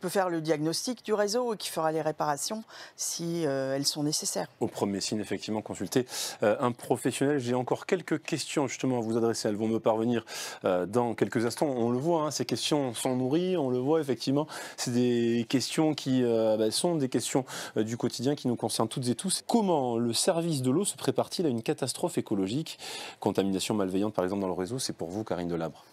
S12: faire le diagnostic du réseau et qui fera les réparations si elles sont nécessaires.
S1: Au premier signe, effectivement, consulter un professionnel. J'ai encore quelques questions justement à vous adresser. Elles vont me parvenir dans quelques instants. On le voit, hein, ces questions sont nourries. On le voit, effectivement. C'est des questions qui sont des questions du quotidien qui nous concernent toutes et tous. Comment le service de l'eau se prépare-t-il à une catastrophe écologique? Contamination malveillante, par exemple, dans le réseau, c'est pour vous, Karine Delabre.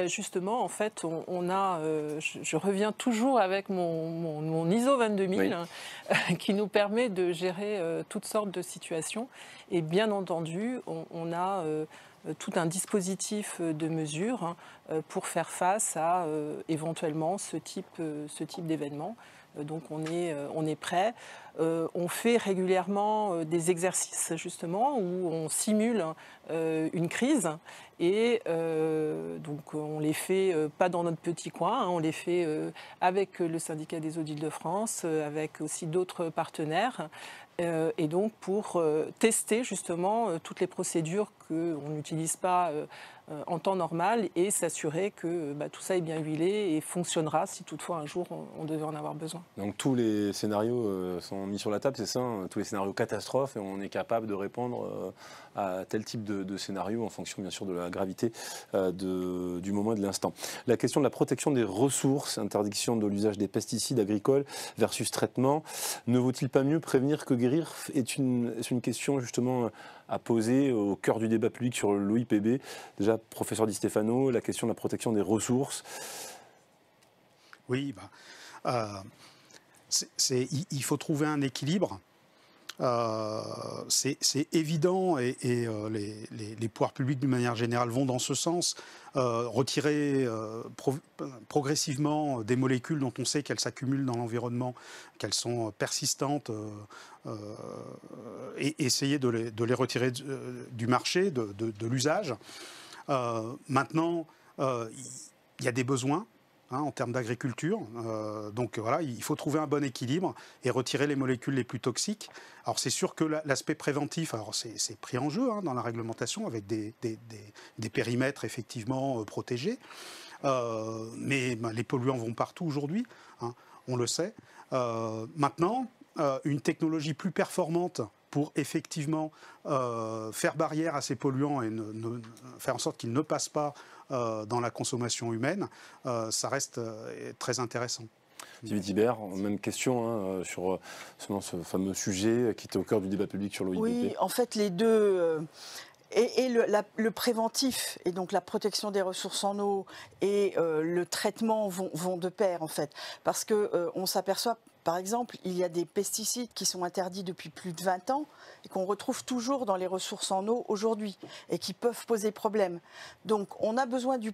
S13: Justement, en fait, je reviens toujours avec mon ISO 22000 qui nous permet de gérer toutes sortes de situations. Et bien entendu, on a tout un dispositif de mesures pour faire face à éventuellement ce type d'événement. Donc on est prêt. On fait régulièrement des exercices justement où on simule une crise et donc on les fait pas dans notre petit coin, on les fait avec le syndicat des eaux d'Île-de-France, avec aussi d'autres partenaires. Et donc pour tester justement toutes les procédures qu'on n'utilise pas en temps normal et s'assurer que tout ça est bien huilé et fonctionnera si toutefois un jour on devait en avoir besoin.
S1: Donc tous les scénarios sont mis sur la table, c'est ça, hein, tous les scénarios catastrophes, et on est capable de répondre à tel type de scénario en fonction bien sûr de la gravité du moment et de l'instant. La question de la protection des ressources, interdiction de l'usage des pesticides agricoles versus traitement, ne vaut-il pas mieux prévenir que guérir, est une question justement à poser au cœur du débat public sur l'OIPB. Déjà, professeur Di Stefano, la question de la protection des ressources.
S15: Oui, il faut trouver un équilibre. C'est évident et les pouvoirs publics d'une manière générale vont dans ce sens. Retirer progressivement des molécules dont on sait qu'elles s'accumulent dans l'environnement, qu'elles sont persistantes, et essayer de les retirer du marché, de l'usage. Maintenant, il y a des besoins. En termes d'agriculture. Donc voilà, il faut trouver un bon équilibre et retirer les molécules les plus toxiques. Alors c'est sûr que l'aspect préventif, alors c'est pris en jeu dans la réglementation avec des périmètres effectivement protégés. Mais les polluants vont partout aujourd'hui, on le sait. Maintenant, une technologie plus performante pour effectivement faire barrière à ces polluants et faire en sorte qu'ils ne passent pas dans la consommation humaine, ça reste très intéressant.
S1: David Hibert, même question sur ce fameux sujet qui était au cœur du débat public sur l'OIPB.
S12: Oui, en fait, les deux... le préventif et donc la protection des ressources en eau et le traitement vont de pair en fait, parce que on s'aperçoit, par exemple, il y a des pesticides qui sont interdits depuis plus de 20 ans et qu'on retrouve toujours dans les ressources en eau aujourd'hui et qui peuvent poser problème. Donc on a besoin du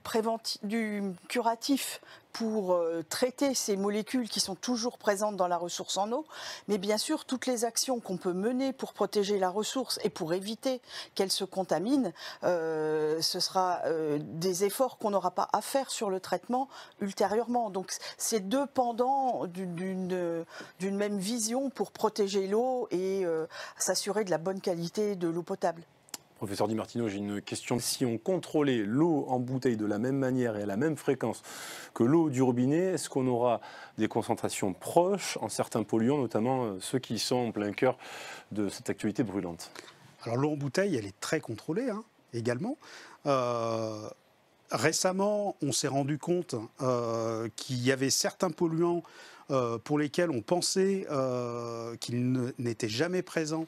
S12: curatif pour traiter ces molécules qui sont toujours présentes dans la ressource en eau, mais bien sûr toutes les actions qu'on peut mener pour protéger la ressource et pour éviter qu'elle se contamine, ce sera des efforts qu'on n'aura pas à faire sur le traitement ultérieurement. Donc c'est deux pendants d'une même vision pour protéger l'eau et s'assurer de la bonne qualité de l'eau potable.
S1: Professeur Di Martino, j'ai une question. Si on contrôlait l'eau en bouteille de la même manière et à la même fréquence que l'eau du robinet, est-ce qu'on aura des concentrations proches en certains polluants, notamment ceux qui sont en plein cœur de cette actualité brûlante?
S15: Alors l'eau en bouteille, elle est très contrôlée également. Récemment, on s'est rendu compte qu'il y avait certains polluants pour lesquels on pensait qu'ils n'étaient jamais présents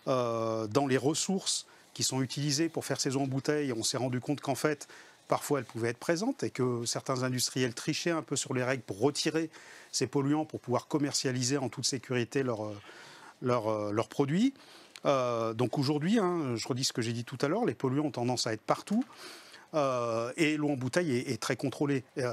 S15: dans les ressources qui sont utilisées pour faire ces eaux en bouteille. On s'est rendu compte qu'en fait, parfois elles pouvaient être présentes et que certains industriels trichaient un peu sur les règles pour retirer ces polluants pour pouvoir commercialiser en toute sécurité leurs produits. Donc aujourd'hui, je redis ce que j'ai dit tout à l'heure, les polluants ont tendance à être partout. Et l'eau en bouteille est très contrôlée. Et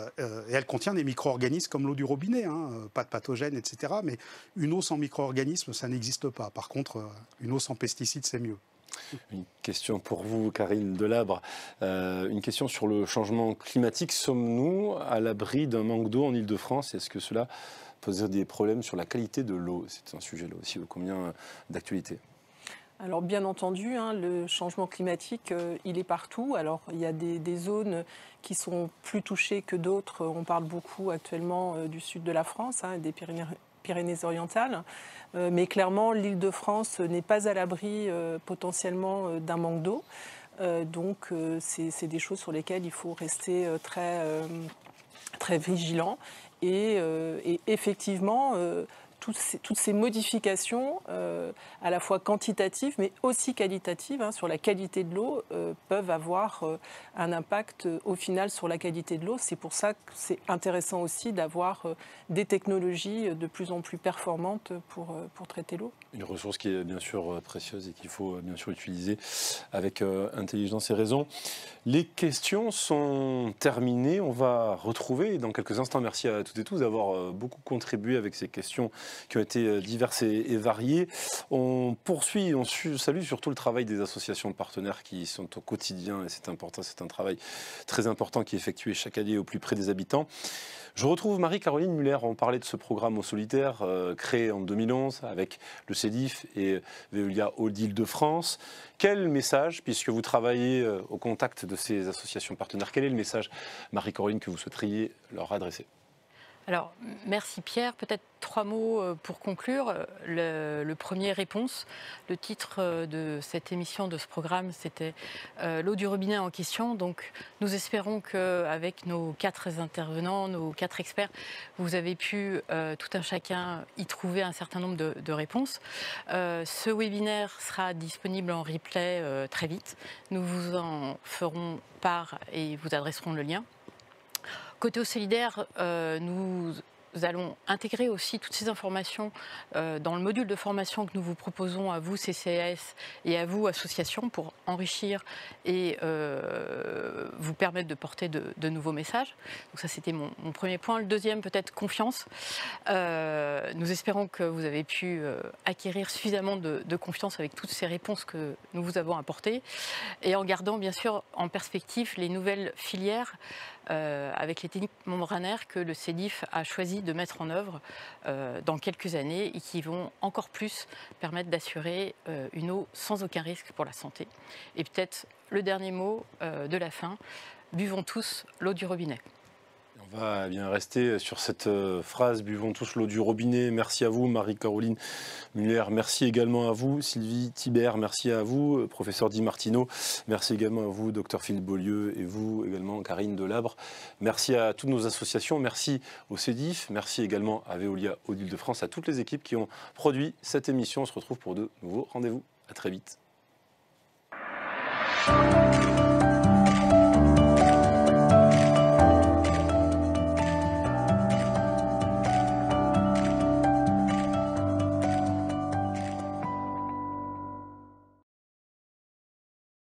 S15: elle contient des micro-organismes comme l'eau du robinet, pas de pathogènes, etc. Mais une eau sans micro-organismes, ça n'existe pas. Par contre, une eau sans pesticides, c'est mieux.
S1: Une question pour vous, Karine Delabre. Une question sur le changement climatique. Sommes-nous à l'abri d'un manque d'eau en Île-de-France? Est-ce que cela pose des problèmes sur la qualité de l'eau? C'est un sujet là aussi, combien d'actualité?
S13: Alors bien entendu, le changement climatique, il est partout. Alors il y a des zones qui sont plus touchées que d'autres. On parle beaucoup actuellement du sud de la France, des Pyrénées-Orientales. Mais clairement, l'Île-de-France n'est pas à l'abri potentiellement d'un manque d'eau. Donc c'est des choses sur lesquelles il faut rester très vigilant. Et effectivement, toutes ces modifications, à la fois quantitatives mais aussi qualitatives, sur la qualité de l'eau, peuvent avoir un impact au final sur la qualité de l'eau. C'est pour ça que c'est intéressant aussi d'avoir des technologies de plus en plus performantes pour traiter l'eau.
S1: Une ressource qui est bien sûr précieuse et qu'il faut bien sûr utiliser avec intelligence et raison. Les questions sont terminées. On va retrouver dans quelques instants, merci à toutes et tous d'avoir beaucoup contribué avec ces questions qui ont été diverses et variées. On poursuit, on salue surtout le travail des associations partenaires qui sont au quotidien, et c'est important, c'est un travail très important qui est effectué chaque année au plus près des habitants. Je retrouve Marie-Caroline Muller. On parlait de ce programme Eau solidaire créé en 2011 avec le CEDIF et Veolia Eau d'Île-de-France. Quel message, puisque vous travaillez au contact de ces associations partenaires, quel est le message, Marie-Caroline, que vous souhaiteriez leur adresser ?
S2: Alors, merci Pierre. Peut-être 3 mots pour conclure. Le premier, réponse. Le titre de cette émission, de ce programme, c'était l'eau du robinet en question. Donc, nous espérons qu'avec nos 4 intervenants, nos 4 experts, vous avez pu, tout un chacun, y trouver un certain nombre de réponses. Ce webinaire sera disponible en replay très vite. Nous vous en ferons part et vous adresserons le lien. Côté Eau solidaire, nous allons intégrer aussi toutes ces informations dans le module de formation que nous vous proposons à vous, CCAS, et à vous, associations, pour enrichir et vous permettre de porter de nouveaux messages. Donc ça, c'était mon premier point. Le deuxième, peut-être confiance. Nous espérons que vous avez pu acquérir suffisamment de confiance avec toutes ces réponses que nous vous avons apportées, et en gardant bien sûr en perspective les nouvelles filières avec les techniques membranaires que le CEDIF a choisi de mettre en œuvre dans quelques années et qui vont encore plus permettre d'assurer une eau sans aucun risque pour la santé. Et peut-être le dernier mot de la fin, buvons tous l'eau du robinet.
S1: On va bien rester sur cette phrase, buvons tous l'eau du robinet. Merci à vous, Marie-Caroline Muller. Merci également à vous, Sylvie Thibert. Merci à vous, professeur Di Martino. Merci également à vous, docteur Philippe Beaulieu, et vous également, Karine Delabre. Merci à toutes nos associations. Merci au CEDIF. Merci également à Veolia Eau d'Île-de-France, à toutes les équipes qui ont produit cette émission. On se retrouve pour de nouveaux rendez-vous. À très vite.